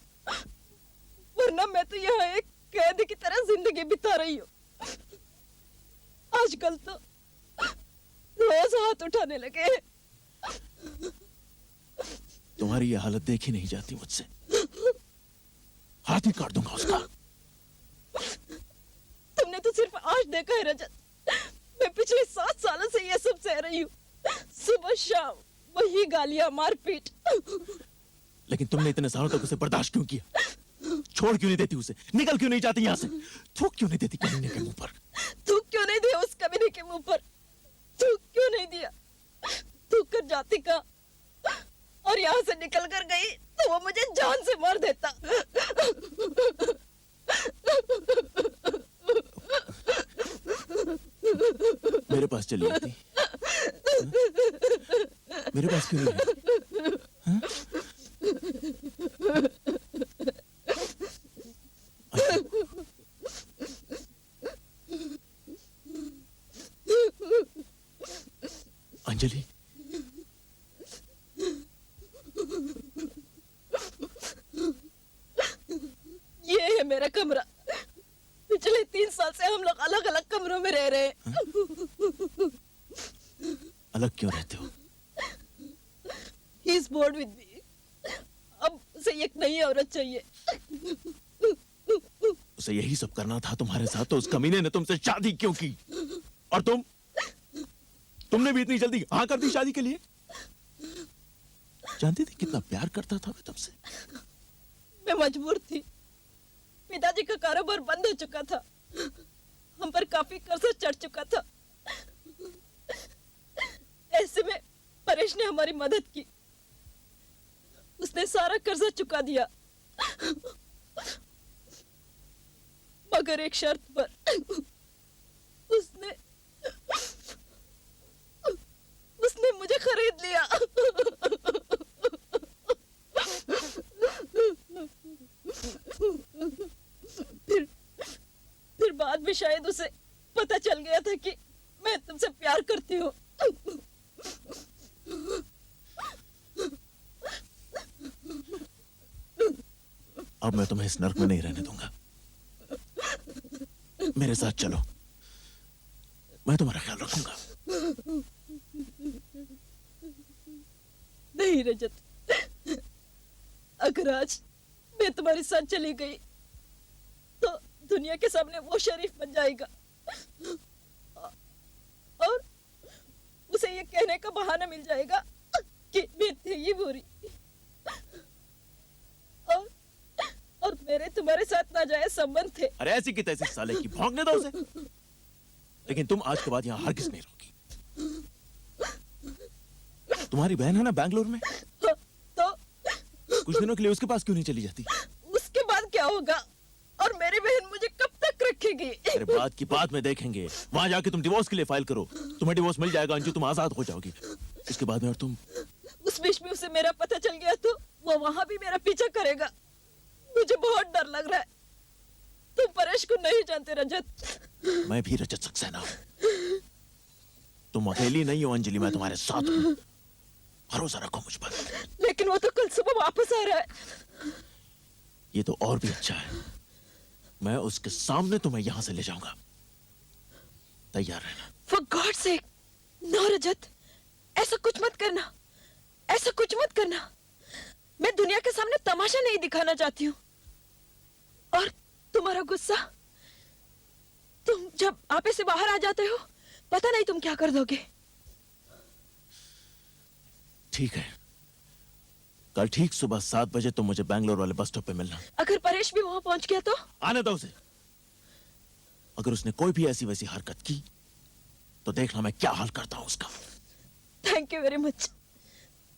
मैं तो यहाँ एक कैदी की तरह जिंदगी बिता रही हूँ। आजकल तो रोज हाथ उठाने लगे हैं। तुम्हारी ये हालत देखी नहीं जाती मुझसे। हाथ ही काट दूंगा उसका। तुमने तो सिर्फ आज देखा है रजत। मैं पिछले 7 सालों से ये सब सह रही हूँ। सुबह शाम वही गालियां, मारपीट। लेकिन तुमने इतने सालों तक उसे बर्दाश्त क्यों किया? छोड़ क्यों नहीं देती उसे? निकल क्यों नहीं जाती यहाँ से? थूक क्यों नहीं देती कमीने के मुंह पर? थूक क्यों नहीं दिया उस कमीने के मुंह पर? थूक क्यों नहीं दिया? थूक कर जाती का और यहाँ से निकल कर गई तो वो मुझे जान से मार देता। मेरे पास चली आती। मेरे पास क्यों नहीं है? हाँ? अंजलि, ये है मेरा कमरा। पिछले 3 साल से हम लोग अलग अलग कमरों में रह रहे हैं। अलग क्यों रहते हो? He is bored with me. अब उसे एक नई औरत चाहिए। उसे यही सब करना था तुम्हारे साथ, तो उस कमीने ने तुमसे शादी क्यों की? और तुमने भी इतनी जल्दी हाँ कर दी शादी के लिए? जानती थी कितना प्यार करता था मैं तुमसे? मैं मजबूर थी। पिताजी का कारोबार बंद हो चुका था। हम पर काफी कर्जा चढ़ चुका था। ऐसे में परेश ने हमारी मदद की। उसने सारा कर्जा चुका दिया, मगर एक शर्त पर। उसने मुझे खरीद लिया। फिर बाद में शायद उसे पता चल गया था कि मैं तुमसे प्यार करती हूँ। अब मैं तुम्हें इस नर्क में नहीं रहने दूंगा। मेरे साथ चलो, मैं तुम्हारा ख्याल रखूंगा। नहीं रजत, अगर आज मैं तुम्हारे साथ चली गई तो दुनिया के सामने वो शरीफ बन जाएगा और उसे ये कहने का बहाना मिल जाएगा कि मैं थी ही बुरी। और मेरे तुम्हारे साथ नाजायज संबंध थे। अरे ऐसी की तैसी साले की, भौंकने दो उसे। लेकिन तुम आज के बाद यहाँ हरगिज नहीं रहोगी। तुम्हारी बहन है ना बैंगलोर में, तो कुछ दिनों के लिए उसके पास क्यों नहीं चली जाती? उसके बाद क्या होगा? और मेरी बहन मुझे कब तक रखेगी? अरे बात की बात में देखेंगे। वहां जाके तुम डिवोर्स के लिए फाइल करो, तुम्हें डिवोर्स मिल जाएगा अंजू, तुम आजाद हो जाओगी। इसके बाद में और तुम उस बीच में उसे मेरा पता चल गया तो वो वहां भी मेरा पीछा करेगा। मुझे बहुत डर लग रहा है। तुम परेश को नहीं जानते रजत। मैं भी रजत सक्सेना हूं। तुम अकेली नहीं हो अंजलि, मैं तुम्हारे साथ हूं। भरोसा रखो मुझ पर। लेकिन वो तो कल सुबह वापस आ रहा है। ये तो और भी अच्छा है। मैं उसके सामने तुम्हें यहां से ले जाऊंगा। तैयार रहना। For God's sake, no रजत, ऐसा कुछ मत करना। ऐसा कुछ मत करना। मैं दुनिया के सामने तमाशा नहीं दिखाना चाहती हूँ। और तुम्हारा गुस्सा, तुम जब आपे से बाहर आ जाते हो, पता नहीं तुम क्या कर दोगे। ठीक है, कल ठीक सुबह 7 बजे तुम मुझे बैंगलोर वाले बस स्टॉप पे मिलना। अगर परेश भी वहां पहुंच गया तो? आने दो उसे। अगर उसने कोई भी ऐसी वैसी हरकत की तो देखना मैं क्या हाल करता हूं उसका। Thank you very much.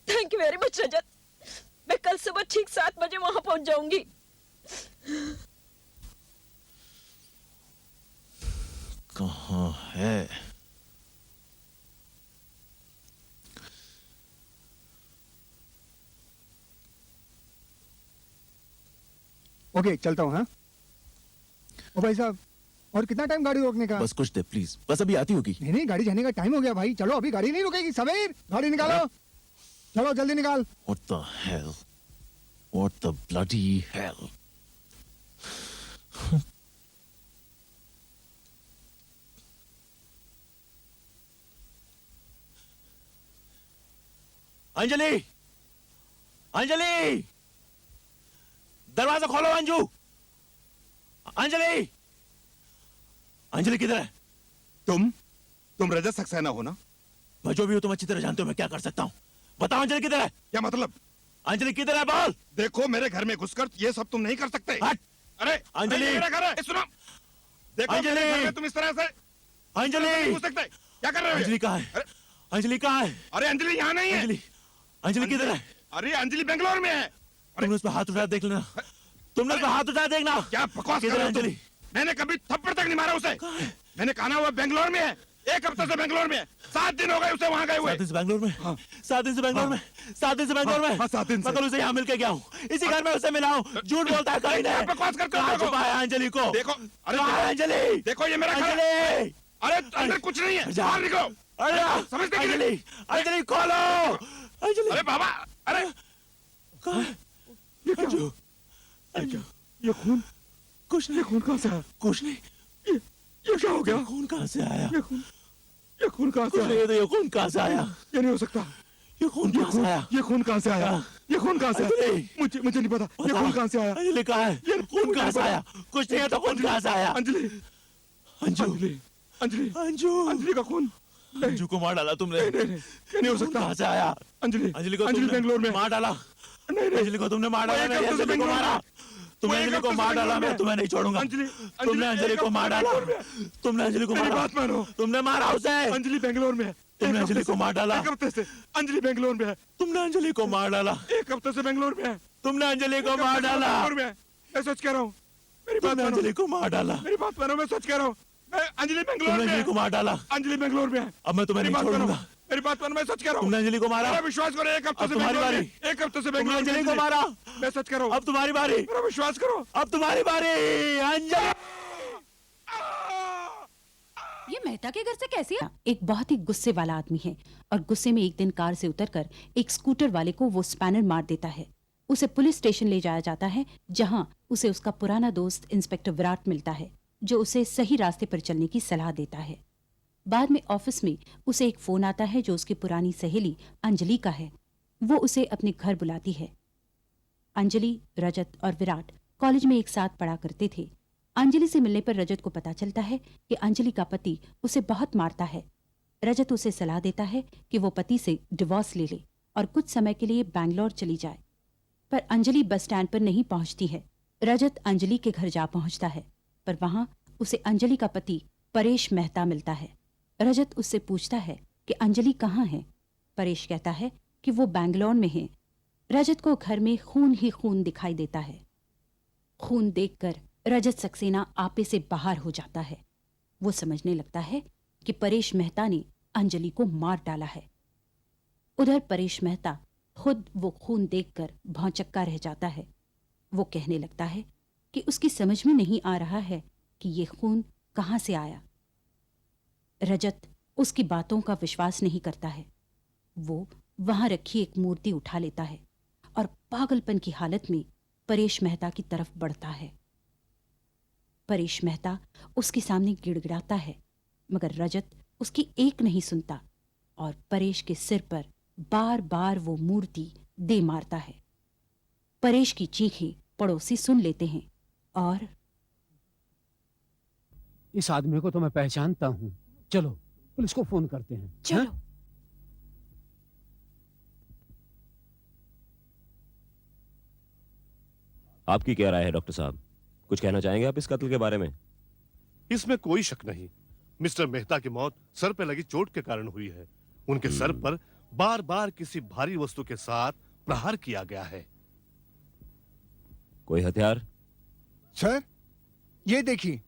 Thank you very much Rajat. मैं कल सुबह ठीक 7 बजे वहां पहुंच जाऊंगी। कहाँ है? ओके, चलता हूँ। हाँ ओ भाई साहब, और कितना टाइम गाड़ी रोकने का? बस कुछ दे प्लीज, बस अभी आती होगी। नहीं, गाड़ी जाने का टाइम हो गया भाई। चलो, अभी गाड़ी नहीं रुकेगी। समीर, गाड़ी निकालो। चलो जल्दी निकाल। What the hell? What the bloody hell? Anjali, Anjali, दरवाजा खोलो अंजू। अंजलि, अंजलि किधर है? तुम रजत सक्सेना हो ना? मैं जो भी हूं तुम अच्छी तरह जानते हो मैं क्या कर सकता हूं। बताओ अंजलि किधर है? क्या मतलब? अंजलि किधर है बोल? देखो मेरे घर में घुसकर ये सब तुम नहीं कर सकते। अरे अंजलि! नहीं, मेरा घर है, सुनो। देखो अंजलि! मेरे घर में तुम इस तरह से अंजलि! नहीं घुस सकते। क्या कर रहे हो? अंजलि कहाँ है? अंजलि कहाँ है? अरे अंजलि यहाँ नहीं है। अंजलि किधर है? अरे अंजलि बेंगलोर में है। तुमने उस पर हाथ उठाया देख लेना। तुमने उस पर हाथ उठाया देखना। क्या बकवास कर किधर रहे है हो तुम? अंजलि? मैंने कभी थप्पड़ तक नहीं मारा उसे। मैंने कहा ना वो बेंगलोर में है। 1 हफ्ते से बेंगलोर में है। 7 दिन हो गए उसे वहाँ गए हुए। 7 दिन से बेंगलोर में? 7 दिन से बेंगलोर में? 7 दिन से बेंगलोर में? 7 दिन से। मैं कल उसे यहाँ मिलके गया हूँ। इसी घर में उसे मिला हूँ। झूठ बोलता है कहीं नहीं। बकवास करते हो। कहाँ छुपाया अंजलि को? देखो, अरे कहाँ है अंजलि? देखो ये मेरा घर है। अंजलि! अरे अंदर कुछ नहीं है। बाहर निकलो। अरे समझते क्यों अंजलि! नहीं? अंजलि खोलो! अंजलि! अरे बाबा, अरे कहाँ है? ये क्या? अंजू! अंजू! ये खून? कुछ नहीं। खून कहाँ से आया? कुछ नहीं। ये क्या हो गया? खून कहाँ से आया? ये खून कहाँ से कुछ नहीं, आया? ये खून कहाँ से आया? ये नहीं हो सकता। ये खून कहाँ से आया? ये खून कहाँ से आया? ये खून कहाँ से आया? मुझे नहीं पता। ये खून कहाँ से आया? अंजलि कहाँ है? ये खून कहाँ से आया? कुछ नहीं है तो खून कहाँ से आया? अंजलि! अंजू! अंजलि! अंजू! अंजलि का खून? अंजू को मार डाला तुमने। नहीं हो सकता। कहाँ से आया? अंजलि! अंजलि को अंजलि तुमने बेंगलोर में मार डाला। अंजलि को तुमने मार डाला। वो एक हफ्ते से अंजलि को बेंगलोर मारा। में। तुमने वो एक अंजलि को हफ्ते से मार डाला। बेंगलोर मैं में। तुम्हें नहीं छोड़ूंगा। तुमने अंजलि को मार डाला। तुमने अंजलि को मेरी मारा। बात मानो। तुमने मारा उसे। अंजलि बेंगलोर में है। तुमने एक अंजलि हफ्ते को मार डाला। 1 हफ्ते से अंजलि बेंगलोर में है। तुमने अंजलि को मार डाला। 1 हफ्ते से बेंगलोर में है। तुमने अंजलि को मार डाला। बेंगलोर में है। मैं सच कह रहा हूँ। मेरी बात तुमने मानो। अंजलि को मार डाला। मेरी बात मानो, मैं सच कह रहा हूँ। मैं अंजलि बेंगलोर तुमने में अंजलि है। को मार डाला। अंजलि बेंगलोर में है। अब मैं तुम्हें मेरी नहीं बात मानो। छोड़ूंगा। मेरी बात मानो, मैं सच कह रहा हूँ। तुमने अंजलि को मारा। मेरा विश्वास करो, 1 हफ्ते अब से तुम्हारी बेंगलोर बारी। में। 1 हफ्ते से तुमने बेंगलोर में अंजलि को मारा। मैं सच कह रहा हूँ। अब तुम्हारी बारी। मेरा विश्वास करो। अब तुम्हारी बारी। अंजलि! ये मेहता के घर से कैसे एक बहुत ही गुस्से वाला आदमी है और गुस्से में एक दिन कार से उतरकर एक स्कूटर वाले को वो स्पैनर मार देता है। उसे पुलिस स्टेशन ले जाया जाता है जहां उसे उसका पुराना दोस्त इंस्पेक्टर विराट मिलता है जो उसे सही रास्ते पर चलने की सलाह देता है। बाद में ऑफिस में उसे एक फोन आता है जो उसकी पुरानी सहेली अंजलि का है। वो उसे अपने घर बुलाती है। अंजलि, रजत और विराट कॉलेज में एक साथ पढ़ा करते थे। अंजलि से मिलने पर रजत को पता चलता है कि अंजलि का पति उसे बहुत मारता है। रजत उसे सलाह देता है कि वो पति से डिवोर्स ले ले और कुछ समय के लिए बैंगलोर चली जाए। पर अंजलि बस स्टैंड पर नहीं पहुंचती है। रजत अंजलि के घर जा पहुंचता है पर वहां उसे अंजलि का पति परेश मेहता मिलता है। रजत उससे पूछता है कि अंजलि कहाँ है। परेश कहता है कि वो बैंगलोर में है। रजत को घर में खून ही खून दिखाई देता है। खून देखकर रजत सक्सेना आपे से बाहर हो जाता है। वो समझने लगता है कि परेश मेहता ने अंजलि को मार डाला है। उधर परेश मेहता खुद वो खून देखकर भौंचक्का रह जाता है। वो कहने लगता है कि उसकी समझ में नहीं आ रहा है कि ये खून कहाँ से आया। रजत उसकी बातों का विश्वास नहीं करता है। वो वहां रखी एक मूर्ति उठा लेता है और पागलपन की हालत में परेश मेहता की तरफ बढ़ता है। परेश मेहता उसके सामने गिड़गिड़ाता है मगर रजत उसकी एक नहीं सुनता और परेश के सिर पर बार बार वो मूर्ति दे मारता है। परेश की चीखें पड़ोसी सुन लेते हैं और इस आदमी को तो मैं पहचानता हूँ। चलो पुलिस को फोन करते हैं। चलो। आपकी क्या राय है डॉक्टर साहब? कुछ कहना चाहेंगे आप इस कत्ल के बारे में? इसमें कोई शक नहीं, मिस्टर मेहता की मौत सर पे लगी चोट के कारण हुई है। उनके सर पर बार बार किसी भारी वस्तु के साथ प्रहार किया गया है। कोई हथियार? सर ये देखिए,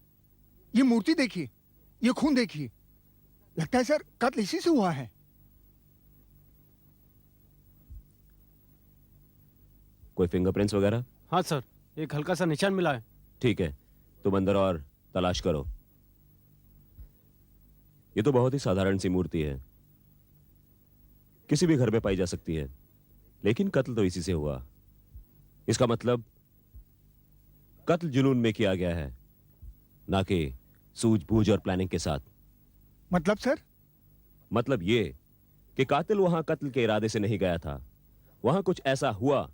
ये मूर्ति देखिए, ये खून देखिए। लगता है सर कत्ल इसी से हुआ है। कोई फिंगरप्रिंट्स वगैरह? हाँ सर, एक हल्का सा निशान मिला है। ठीक है, तुम अंदर और तलाश करो। ये तो बहुत ही साधारण सी मूर्ति है, किसी भी घर में पाई जा सकती है, लेकिन कत्ल तो इसी से हुआ। इसका मतलब कत्ल जुनून में किया गया है, ना कि सूझबूझ और प्लानिंग के साथ। मतलब सर? मतलब ये कि कातिल वहां कत्ल के इरादे से नहीं गया था। वहां कुछ ऐसा हुआ,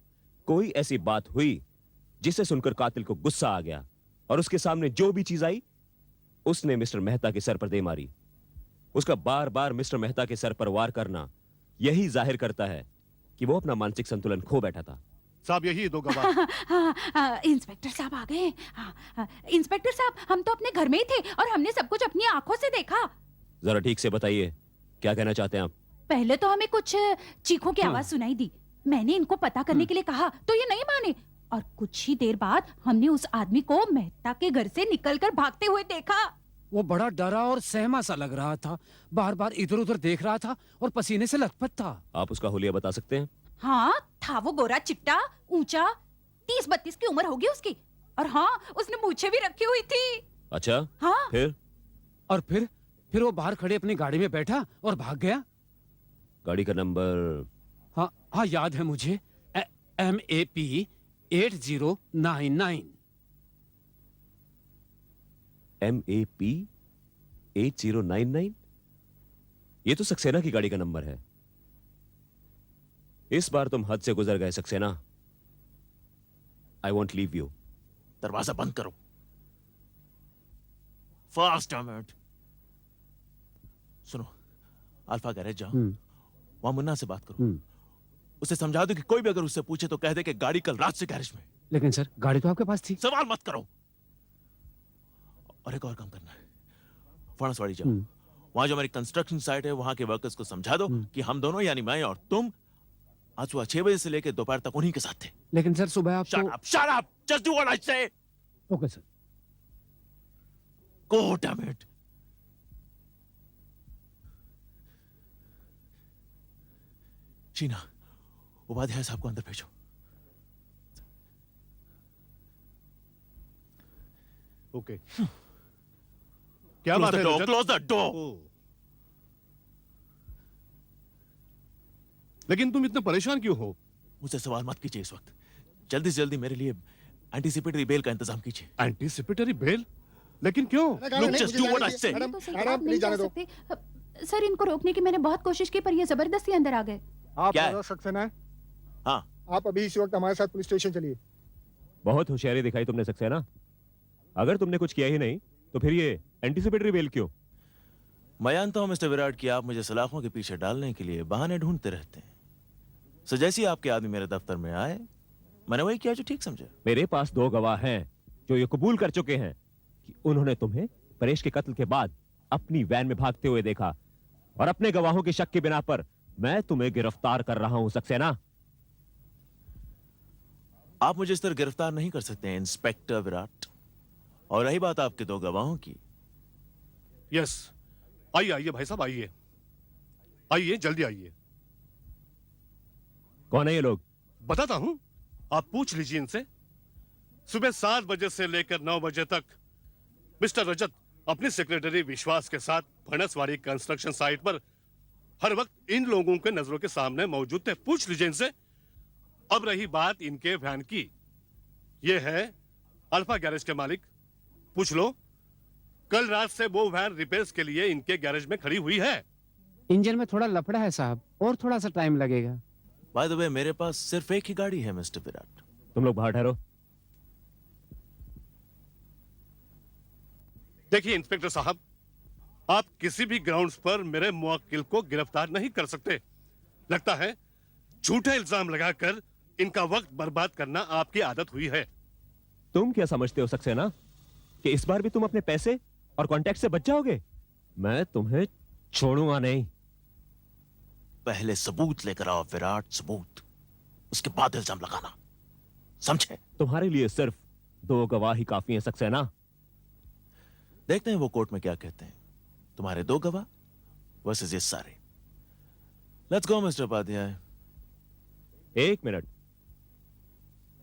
कोई ऐसी बात हुई जिसे सुनकर कातिल को गुस्सा आ गया और उसके सामने जो भी चीज आई उसने मिस्टर मेहता के सर पर दे मारी। उसका बार बार मिस्टर मेहता के सर पर वार करना यही जाहिर करता है कि वो अपना मानसिक संतुलन खो बैठा था। साहब यही दो गवाह। इंस्पेक्टर साहब आ गए। इंस्पेक्टर साहब, हम तो अपने घर में ही थे और हमने सब कुछ अपनी आंखों से देखा। जरा ठीक से बताइए, क्या कहना चाहते हैं आप? पहले तो हमें कुछ चीखों की आवाज सुनाई दी। मैंने इनको पता करने के लिए कहा तो ये नहीं माने, और कुछ ही देर बाद हमने उस आदमी को मेहता के घर से निकलकर भागते हुए देखा। वो बड़ा डरा और सहमा सा लग रहा था, बार बार इधर उधर देख रहा था और पसीने से लथपथ था। आप उसका हुलिया बता सकते हैं? हाँ, था वो गोरा चिट्टा, ऊंचा, 30-32 की उम्र होगी उसकी, और हाँ, उसने मूछें भी रखी हुई थी। अच्छा, हाँ। फिर? और फिर वो बाहर खड़े अपनी गाड़ी में बैठा और भाग गया। गाड़ी का नंबर? हाँ याद है मुझे, MAP 8099। MAP 8099? ये तो सक्सेना की गाड़ी का नंबर है। इस बार तुम हद से गुजर गए Saxena. I won't leave you. दरवाजा बंद करो। Fast dam. सुनो, अल्फा गैरेज जाओ, वहां मुन्ना से बात करो। उसे समझा दो कि कोई भी अगर उससे पूछे तो कह दे कि गाड़ी कल रात से गैरेज में। लेकिन सर, गाड़ी तो आपके पास थी। सवाल मत करो। और एक और काम करना है, फणसवाड़ी जाओ, वहां जो हमारी कंस्ट्रक्शन साइट है वहां के वर्कर्स को समझा दो कि हम दोनों यानी मैं और तुम आज सुबह 6 बजे से लेकर दोपहर तक उन्हीं के साथ थे। लेकिन सर सुबह आप Shut up! Just do what I say! Okay sir. Go, damn it! Sheena, Upadhyay साहब को अंदर भेजो। ओके। क्या बात है? Close the door! लेकिन तुम इतने परेशान क्यों हो? मुझसे सवाल मत कीजिए इस वक्त। जल्दी से जल्दी मेरे लिए एंटीसिपेटरी बेल का इंतजाम कीजिए। Anticipatory bail? लेकिन क्यों? Look, just do what I say. आप नहीं जा सकते। सर, इनको रोकने की मैंने बहुत कोशिश की पर ये जबरदस्ती अंदर आ गए। आप क्या है? राजा सक्सेना है? हाँ। आप अभी इसी वक्त हमारे साथ पुलिस स्टेशन चलिए। बहुत होशियारी दिखाई तुमने सक्सेना। अगर तुमने कुछ किया ही नहीं तो फिर ये एंटीसिपेटरी बेल क्यों? मैं जानता हूं मिस्टर विराट कि आप मुझे सलाखों के पीछे डालने के लिए बहाने ढूंढते रहते हैं। सो जैसे ही आपके आदमी मेरे दफ्तर में आए, मैंने वही किया जो ठीक समझा। मेरे पास 2 गवाह हैं जो ये कबूल कर चुके हैं कि उन्होंने तुम्हें परेश के कत्ल के बाद अपनी वैन में भागते हुए देखा, और अपने गवाहों की शक की बिना पर मैं तुम्हें गिरफ्तार कर रहा हूं सक्सेना। आप मुझे इस तरह गिरफ्तार नहीं कर सकते हैं इंस्पेक्टर विराट। और रही बात आपके 2 गवाहों की। यस, आइए आइए भाई साहब, आइए आइए, जल्दी आइए। कौन है ये लोग? बताता हूं, आप पूछ लीजिए इनसे। सुबह 7 बजे से लेकर 9 बजे तक मिस्टर रजत अपनी सेक्रेटरी विश्वास के साथ फणसवाड़ी कंस्ट्रक्शन साइट पर हर वक्त इन लोगों के नजरों के सामने मौजूद थे। पूछ लीजिए इनसे। अब रही बात इनके वैन की, ये है अल्फा गैरेज के मालिक, पूछ लो। कल रात से वो वैन रिपेयर्स के लिए इनके गैरेज में खड़ी हुई है। इंजन में थोड़ा लफड़ा है साहब, और थोड़ा सा टाइम लगेगा। बाय द वे, मेरे पास सिर्फ एक ही गाड़ी है मिस्टर विराट। तुम लोग बाहर ठहरो। देखिए इंस्पेक्टर साहब, आप किसी भी ग्राउंड्स पर मेरे मुवक्किल को गिरफ्तार नहीं कर सकते। लगता है झूठे इल्जाम लगाकर इनका वक्त बर्बाद करना आपकी आदत हुई है। तुम क्या समझते हो सक्सेना कि इस बार भी तुम अपने पैसे और कॉन्टैक्ट से बच जाओगे? मैं तुम्हें छोड़ूंगा नहीं। पहले सबूत लेकर आओ विराट, सबूत, उसके बाद इल्जाम लगाना, समझे? तुम्हारे लिए सिर्फ 2 गवाह ही काफी हैं सक्सेना। देखते हैं वो कोर्ट में क्या कहते हैं। तुम्हारे 2 गवाह वर्सेस ये सारे। Let's go mister Upadhyay. 1 minute.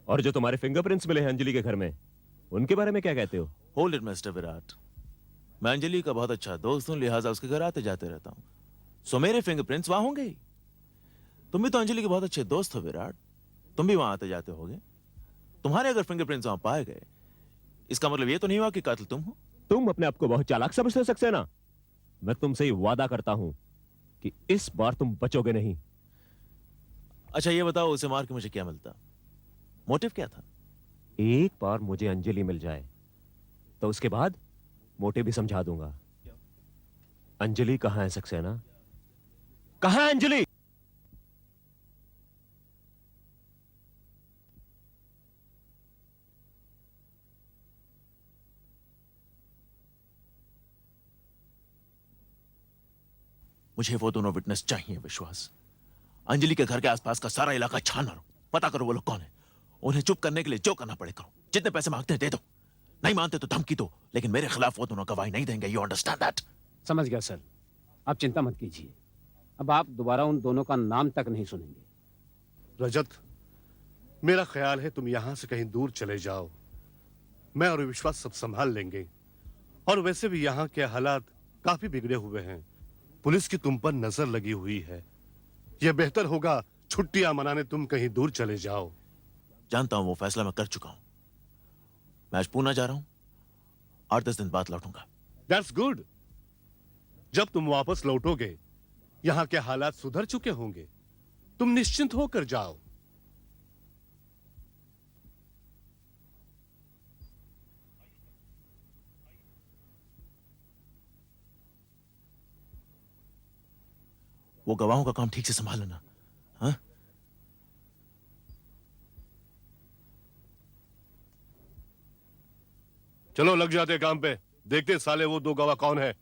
और जो तुम्हारे फिंगरप्रिंट्स मिले हैं अंजलि के घर में, उनके बारे में क्या कहते हो? Hold it mister Virat. मैं अंजलि का बहुत अच्छा दोस्त हूं, लिहाजा उसके घर आते जाते रहता हूं। सो मेरे फिंगरप्रिंट्स वहां होंगे ही। तुम भी तो अंजलि के बहुत अच्छे दोस्त हो विराट, तुम भी वहां आते जाते होगे। तुम्हारे अगर फिंगरप्रिंट्स वहां पाए गए, इसका मतलब ये तो नहीं हुआ कि कातिल तुम हो। तुम अपने आप को बहुत चालाक समझते हो सक्सेना। मैं तुमसे ही वादा करता हूं कि इस बार तुम बचोगे नहीं। अच्छा ये बताओ, उसे मार के मुझे क्या मिलता? मोटिव क्या था? एक बार मुझे अंजलि मिल जाए तो उसके बाद मोटिव भी समझा दूंगा। अंजलि कहां है सक्सेना? कहां है अंजलि? मुझे वो दोनों विटनेस चाहिए विश्वास। अंजलि के घर के आसपास का सारा इलाका छान मारो, पता करो वो लोग कौन है। उन्हें चुप करने के लिए जो करना पड़े करो, जितने पैसे मांगते हैं दे दो, नहीं मानते तो धमकी दो, लेकिन मेरे खिलाफ वो दोनों गवाही नहीं देंगे। You understand that? समझ गया सर, आप चिंता मत कीजिए। अब आप दोबारा उन दोनों का नाम तक नहीं सुनेंगे। रजत, मेरा ख्याल है तुम यहां से कहीं दूर चले जाओ। मैं और विश्वास सब संभाल लेंगे। और वैसे भी यहाँ के हालात काफी बिगड़े हुए हैं। पुलिस की तुम पर नजर लगी हुई है। यह बेहतर होगा छुट्टियां मनाने तुम कहीं दूर चले जाओ। जानता हूं वो फैसला मैं कर चुका हूं। मैं आज पूना जा रहा हूं, 8-10 दिन बाद लौटूंगा। That's good. जब तुम वापस लौटोगे यहाँ के हालात सुधर चुके होंगे। तुम निश्चिंत होकर जाओ। वो गवाहों का काम ठीक से संभाल लेना। हाँ? चलो लग जाते काम पे, देखते साले वो दो गवाह कौन है।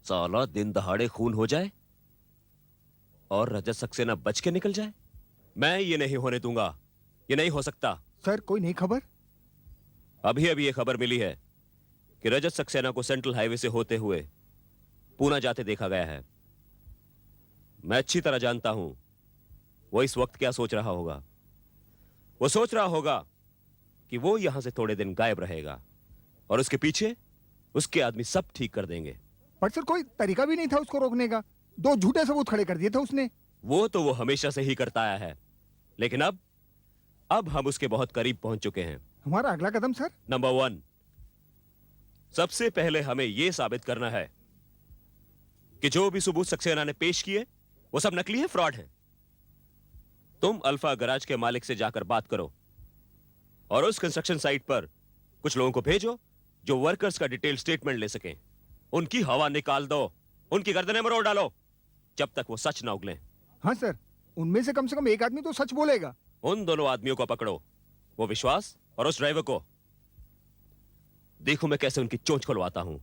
साला दिन दहाड़े खून हो जाए और रजत सक्सेना बच के निकल जाए, मैं ये नहीं होने दूंगा। ये नहीं हो सकता। सर कोई नई खबर? अभी अभी ये खबर मिली है कि रजत सक्सेना को सेंट्रल हाईवे से होते हुए पूना जाते देखा गया है। मैं अच्छी तरह जानता हूं वो इस वक्त क्या सोच रहा होगा। वो सोच रहा होगा कि वो यहां से थोड़े दिन गायब रहेगा और उसके पीछे उसके आदमी सब ठीक कर देंगे। पर सर कोई तरीका भी नहीं था उसको रोकने का। 2 झूठे सबूत खड़े कर दिए थे उसने। वो तो वो हमेशा से ही करता आया है, लेकिन अब हम उसके बहुत करीब पहुंच चुके हैं। हमारा अगला कदम सर? नंबर 1, सबसे पहले हमें यह साबित करना है कि जो भी सबूत सक्सेना ने पेश किए वो सब नकली है, फ्रॉड है। तुम अल्फा गराज के मालिक से जाकर बात करो और उस कंस्ट्रक्शन साइट पर कुछ लोगों को भेजो जो वर्कर्स का डिटेल स्टेटमेंट ले सकें। उनकी हवा निकाल दो, उनकी गर्दनें मरोड़ डालो जब तक वो सच ना उगलें। हाँ सर, उनमें से कम एक आदमी तो सच बोलेगा। उन दोनों आदमियों को पकड़ो, वो विश्वास और उस ड्राइवर को। देखो मैं कैसे उनकी चोंच खुलवाता हूं।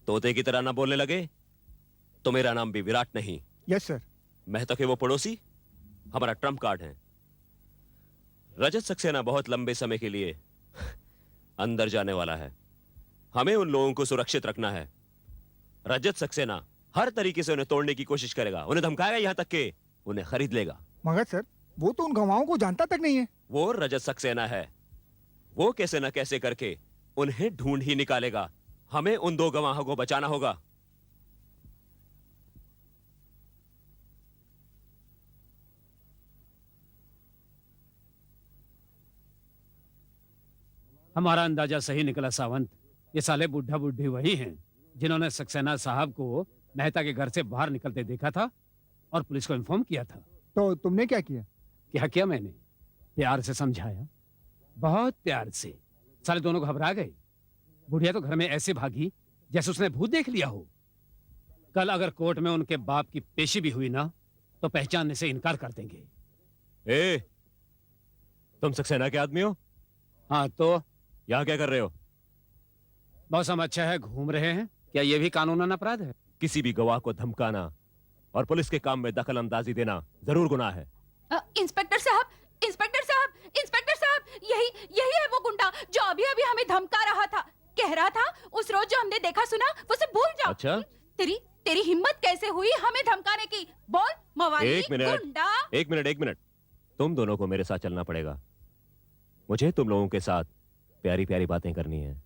तोते की तरह ना बोलने लगे तो मेरा नाम भी विराट नहीं। Yes sir. मेहता के वो पड़ोसी हमारा ट्रम्प कार्ड है। रजत सक्सेना बहुत लंबे समय के लिए अंदर जाने वाला है। हमें उन लोगों को सुरक्षित रखना है। रजत सक्सेना हर तरीके से उन्हें तोड़ने की कोशिश करेगा, उन्हें धमकाएगा, यहां तक कि उन्हें खरीद लेगा। मगर सर वो तो उन गवाहों को जानता तक नहीं है। वो रजत सक्सेना है, वो कैसे ना कैसे करके उन्हें ढूंढ ही निकालेगा। हमें उन 2 गवाहों को बचाना होगा। हमारा अंदाजा सही निकला सावंत। ये साले बुढ़ा बुढ़ी वही हैं जिन्होंने सक्सेना साहब को मेहता के घर से बाहर निकलते देखा था और पुलिस को इन्फॉर्म किया था। तो तुमने क्या किया? क्या किया मैंने? प्यार से समझाया, बहुत प्यार से। साले दोनों घबरा गए। बुढ़िया तो घर में ऐसे भागी जैसे उसने भूत देख लिया हो। कल अगर कोर्ट में उनके बाप की पेशी भी हुई ना तो पहचानने से इनकार कर देंगे। तुम सक्सेना के आदमी हो? हाँ तो यहाँ क्या कर रहे हो? मौसम अच्छा है, घूम रहे हैं। क्या ये भी कानूनन अपराध है? किसी भी गवाह को धमकाना और पुलिस के काम में दखल अंदाजी देना जरूर गुनाह है। इंस्पेक्टर साहब, इंस्पेक्टर साहब, इंस्पेक्टर साहब, यही है वो गुंडा जो अभी अभी हमें धमका रहा था। कह रहा था उस रोज जो हमने देखा सुना वो सब भूल जाओ। अच्छा? तेरी हिम्मत कैसे हुई हमें धमकाने की? बोल मवाली, गुंडा। एक मिनट, तुम दोनों को मेरे साथ चलना पड़ेगा। मुझे तुम लोगों के साथ प्यारी प्यारी बातें करनी है।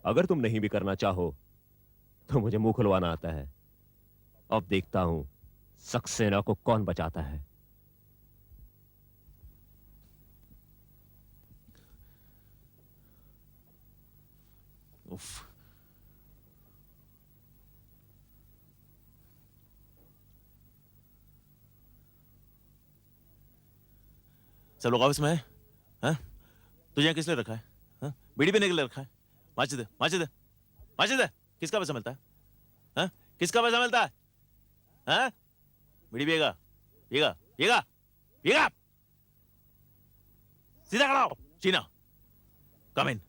अगर तुम नहीं भी करना चाहो तो मुझे मुंह खुलवाना आता है। अब देखता हूं सक्सेना को कौन बचाता है। उफ। सब लोग ऑफिस में है? हाँ? तुझे यहाँ किस लिए रखा है? हाँ? बीड़ी पीने के लिए रखा है? माचिद दे। किसका पैसा मिलता है? हाँ? किसका पैसा मिलता है? हाँ? बीड़ी पिएगा? सीधा खड़ा हो। Sheena, come in.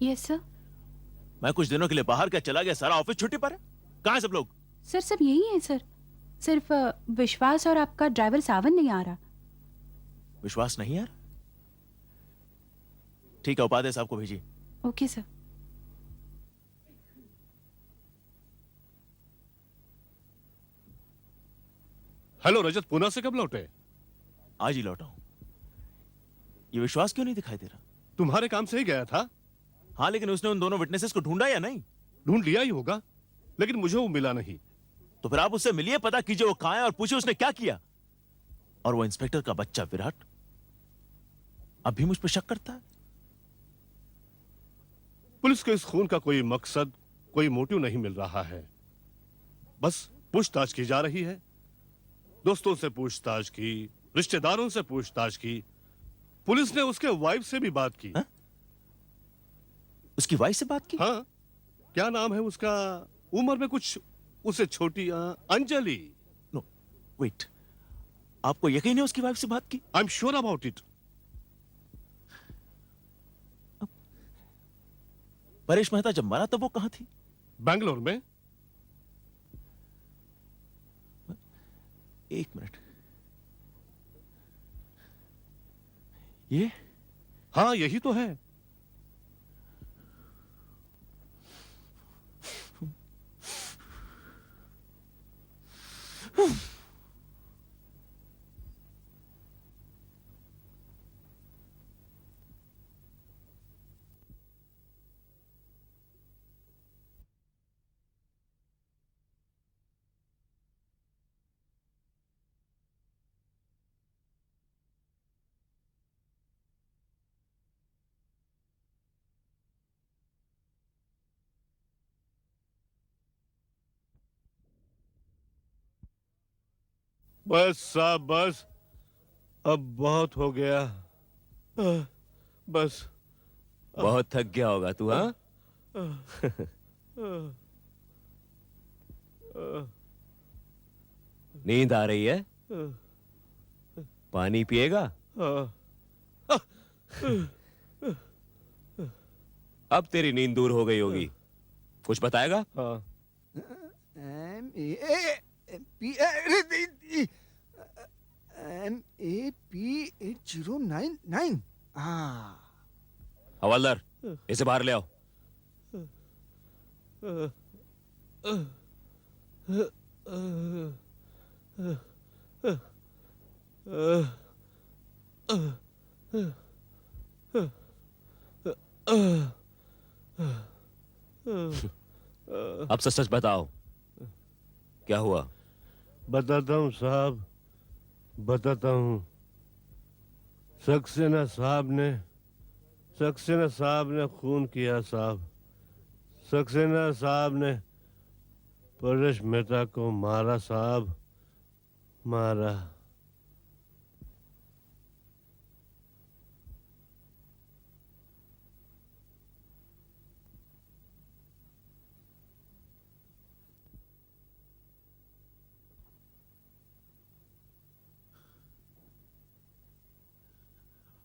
Yes sir. मैं कुछ दिनों के लिए बाहर क्या चला गया, सारा ऑफिस छुट्टी पर है। कहाँ है सब लोग? सर सब यही है सर, सिर्फ विश्वास और आपका ड्राइवर सावन नहीं आ रहा। विश्वास नहीं यार? ठीक है, उपाध्याय साहब को भेजिए। Okay sir. हेलो रजत, पूना से कब लौटे? आज ही लौटा हूं। ये विश्वास क्यों नहीं दिखाई दे रहा? तुम्हारे काम से ही गया था। हाँ, लेकिन उसने उन दोनों विटनेसेस को ढूंढा या नहीं? ढूंढ लिया ही होगा, लेकिन मुझे वो मिला नहीं। तो फिर आप उससे मिलिए, पता कीजिए वो कहां है और पूछिए उसने क्या किया। और वो इंस्पेक्टर का बच्चा विराट अब भी मुझ पर शक करता है। पुलिस को इस खून का कोई मकसद, कोई मोटिव नहीं मिल रहा है। बस पूछताछ की जा रही है। दोस्तों से पूछताछ की, रिश्तेदारों से पूछताछ की, पुलिस ने उसके वाइफ से भी बात की। हा? उसकी वाइफ से बात की? हाँ, क्या नाम है उसका? उम्र में कुछ उससे छोटी, अंजलि। नो वेट, आपको यकीन है उसकी वाइफ से बात की? I am sure about it. Paresh Mehta जब मरा तब वो कहां थी? बैंगलोर में। एक मिनट, ये? हाँ, यही तो है। बस साहब बस, अब बहुत हो गया। बस। बहुत थक गया होगा तू, हाँ? नींद आ रही है? पानी पिएगा? अब तेरी नींद दूर हो गई होगी। कुछ बताएगा? MAP8099। हवलदार, इसे बाहर ले आओ। अब सच सच बताओ, क्या हुआ? बताता हूँ साहब, बताता हूँ। सक्सेना साहब ने खून किया साहब। सक्सेना साहब ने परेश मेहता को मारा साहब, मारा।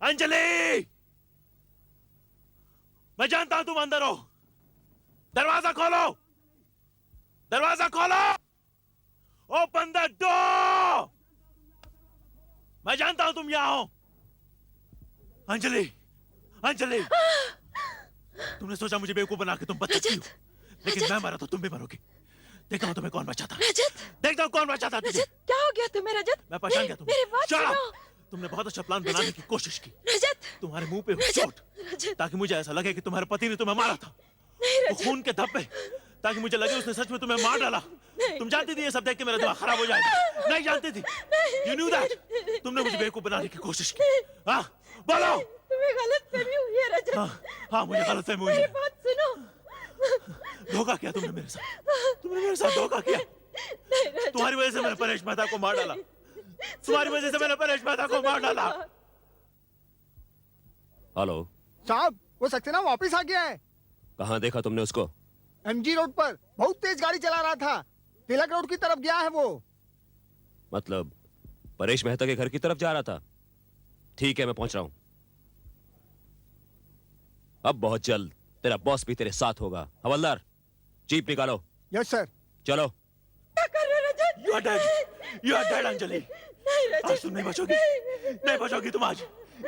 अंजलि, मैं जानता हूं तुम अंदर हो। दरवाजा खोलो, दरवाजा खोलो। Open the door. मैं जानता हूं तुम यहां हो। अंजलि, अंजलि, तुमने सोचा मुझे बेवकूफ बना के तुम बचती हो, लेकिन मैं मरा तो तुम भी मरोगी। देखता हूं तुम्हें कौन बचाता। रजत, देखता हूं कौन बचाता तुझे। रजत, क्या हो गया तुम्हें रजत? मैं पहचान गया तुम्हें। मेरी बात सुनो। तुमने बहुत अच्छा प्लान बनाने की कोशिश की। रजत, तुम्हारे मुंह पे चोट, ताकि मुझे ऐसा लगे कि तुम्हारे पति ने तुम्हें मारा था। वो खून के धब्बे, ताकि मुझे लगे उसने सच में तुम्हें मार डाला। तुम जानती थी ये सब देख के मेरा दिमाग खराब हो जाएगा। नहीं जानती थी? You knew that? तुमने मुझे बेवकूफ बनाने की कोशिश की। हाँ, बोलो। तुम्हें गलतफहमी हुई है रजत। हाँ, मुझे गलतफहमी हुई है। मेरी बात सुनो। धोखा किया तुमने मेरे साथ। तुमने मेरे साथ धोखा किया। तुम्हारी वजह से मैंने परेश मेहता को मार डाला। तुम्हारी वजह से मैंने परेश मेहता को मार डाला। हेलो साहब, वो सक्सेना वापस आ गया है। कहाँ देखा तुमने उसको? MG रोड पर बहुत तेज गाड़ी चला रहा था। तिलक रोड की तरफ गया है वो। मतलब परेश मेहता के घर की तरफ जा रहा था? ठीक है, मैं पहुंच रहा हूं। अब बहुत जल्द तेरा बॉस भी तेरे साथ होगा। हवलदार, जीप निकालो। Yes sir. चलो। क्या कर रहे हो रजत? You are dead. You are dead, Anjali. नहीं रजत, आज तुम नहीं बचोगी। नहीं बचोगी तुम आज।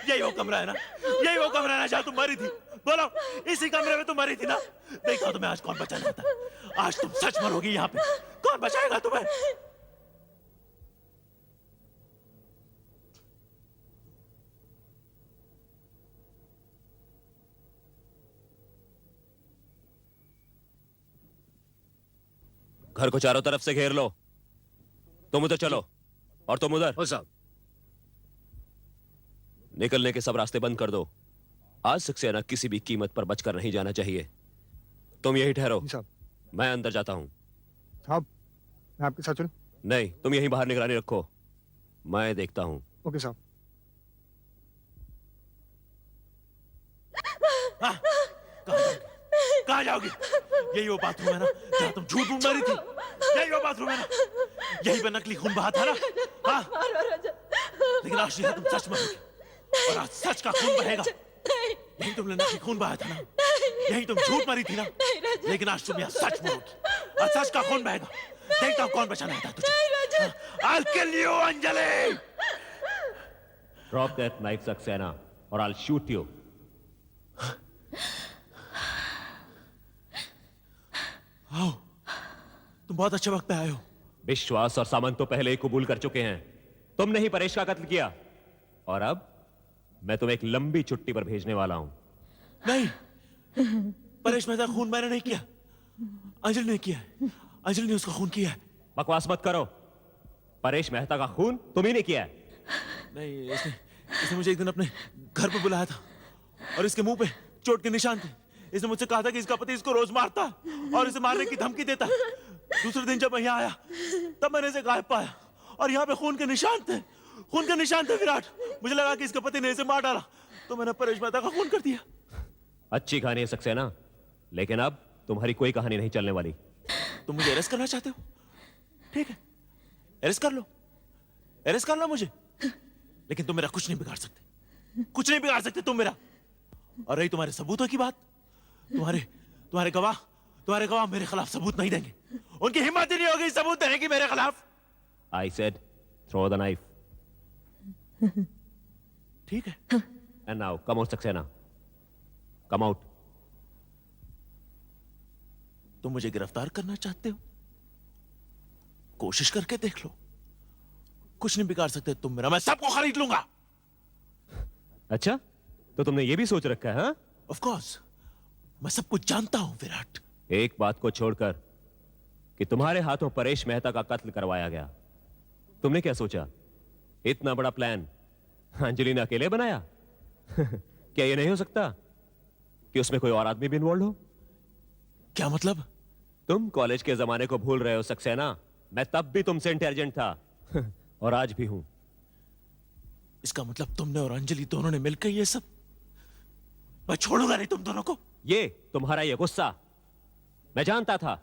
यही वो कमरा है ना? यही वो कमरा है ना जहाँ तुम मरी थी? बोलो, इसी कमरे में तुम मरी थी ना? देखा तुम्हें आज कौन बचाने आता है? आज तुम सच मरोगी यहाँ पे। कौन बचाएगा तुम्हें? घर को चारों तरफ से घेर लो। तुम उधर चलो और तुम उधर। हो साहब। निकलने के सब रास्ते बंद कर दो। आज सक्सेना किसी भी कीमत पर बचकर नहीं जाना चाहिए। तुम यही ठहरो। मैं अंदर जाता हूं। साहब, मैं आपके साथ चलूं? नहीं, तुम यहीं बाहर निगरानी रखो, मैं देखता हूं। ओके साहब। कहाँ जाओगी? यही वो बाथरूम है ना जहाँ तुम झूठ मूठ मरी थी? यही वो बाथरूम है ना? यही पे नकली खून बहा था ना? हाँ? लेकिन आज यहाँ तुम सच मरोगी और आज सच का खून बहेगा। यही तुमने नकली खून बहाया था ना? यही तुम झूठ मरी थी ना? लेकिन आज तुम यहाँ सच मरोगी। आज सच का खून बहेगा। देखता हूँ कौन बचाना आता है तुझे। I'll kill you, Anjali. Drop that knife, Saxena, or I'll shoot you. आओ, तुम बहुत अच्छे वक्त पे आए हो। विश्वास और सामंत तो पहले ही कबूल कर चुके हैं। तुमने ही परेश का कत्ल किया और अब मैं तुम्हें एक लंबी छुट्टी पर भेजने वाला हूं। नहीं, परेश मेहता खून मैंने नहीं किया, अंजलि ने किया है। अंजलि ने उसका खून किया है। बकवास मत करो। परेश मेहता का खून तुम ही ने किया है। नहीं, इसने मुझे एक दिन अपने घर पे बुलाया था और इसके मुंह पे चोट के निशान थे। इसने मुझसे कहा था कि इसका पति इसको रोज मारता और इसे मारने की धमकी देता। दूसरे दिन जब मैं यहाँ आया तब मैंने इसे गायब पाया और यहाँ पे खून के निशान थे। खून के निशान थे विराट। मुझे लगा कि इसके पति ने इसे मार डाला तो मैंने परेश मेहता का खून कर दिया। अच्छी कहानी है सक्सेना, लेकिन अब तुम्हारी कोई कहानी नहीं चलने वाली। तुम मुझे अरेस्ट करना चाहते हो? ठीक है, अरेस्ट कर लो, अरेस्ट कर लो मुझे, लेकिन तुम मेरा कुछ नहीं बिगाड़ सकते। कुछ नहीं बिगाड़ सकते तुम मेरा। और रही तुम्हारे सबूतों की बात, तुम्हारे गवाह मेरे खिलाफ सबूत नहीं देंगे। उनकी हिम्मत ही नहीं होगी सबूत देने की मेरे खिलाफ। I said, throw the knife. ठीक है। And now, come out, Saxena. Come out. तुम मुझे गिरफ्तार करना चाहते हो? कोशिश करके देख लो। कुछ नहीं बिगाड़ सकते तुम मेरा। मैं सबको खरीद लूंगा। अच्छा, तो तुमने ये भी सोच रखा है? हाँ? Of course, मैं सब कुछ जानता हूं विराट। एक बात को छोड़कर कि तुम्हारे हाथों परेश मेहता का कत्ल करवाया गया, तुमने क्या सोचा? इतना बड़ा प्लान अंजलि ने अकेले बनाया? क्या ये नहीं हो सकता कि उसमें कोई और आदमी भी इन्वॉल्व हो? क्या मतलब? तुम कॉलेज के जमाने को भूल रहे हो सक्सेना। मैं तब भी तुमसे इंटेलिजेंट था और आज भी हूं। इसका मतलब तुमने और अंजलि दोनों ने मिलकर ये सब? मैं छोड़ूंगा नहीं तुम दोनों को। ये तुम्हारा ये गुस्सा, मैं जानता था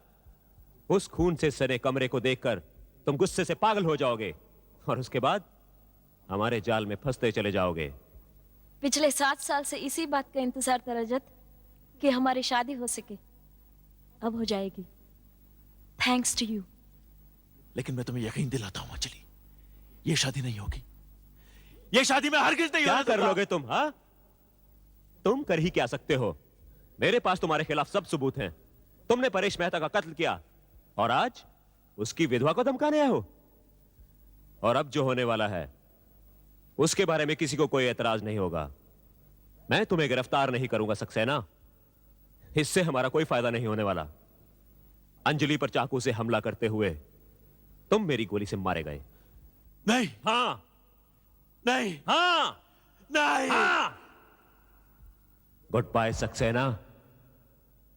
उस खून से सने कमरे को देखकर तुम गुस्से से पागल हो जाओगे और उसके बाद हमारे जाल में फंसते चले जाओगे। पिछले 7 साल से इसी बात का इंतजार था रजत कि हमारी शादी हो सके। अब हो जाएगी, थैंक्स टू यू। लेकिन मैं तुम्हें यकीन दिलाता हूं अंजलि, ये शादी नहीं होगी। ये शादी में हरगिज नहीं होगी। क्या कर लोगे तुम? हाँ, तुम कर ही क्या सकते हो? मेरे पास तुम्हारे खिलाफ सब सबूत हैं। तुमने परेश मेहता का कत्ल किया और आज उसकी विधवा को धमकाने आए हो। और अब जो होने वाला है उसके बारे में किसी को कोई एतराज नहीं होगा। मैं तुम्हें गिरफ्तार नहीं करूंगा सक्सेना, इससे हमारा कोई फायदा नहीं होने वाला। अंजलि पर चाकू से हमला करते हुए तुम मेरी गोली से मारे गए। नहीं। हाँ। नहीं। हाँ। नहीं। हाँ। Good bye Saxena,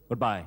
good bye.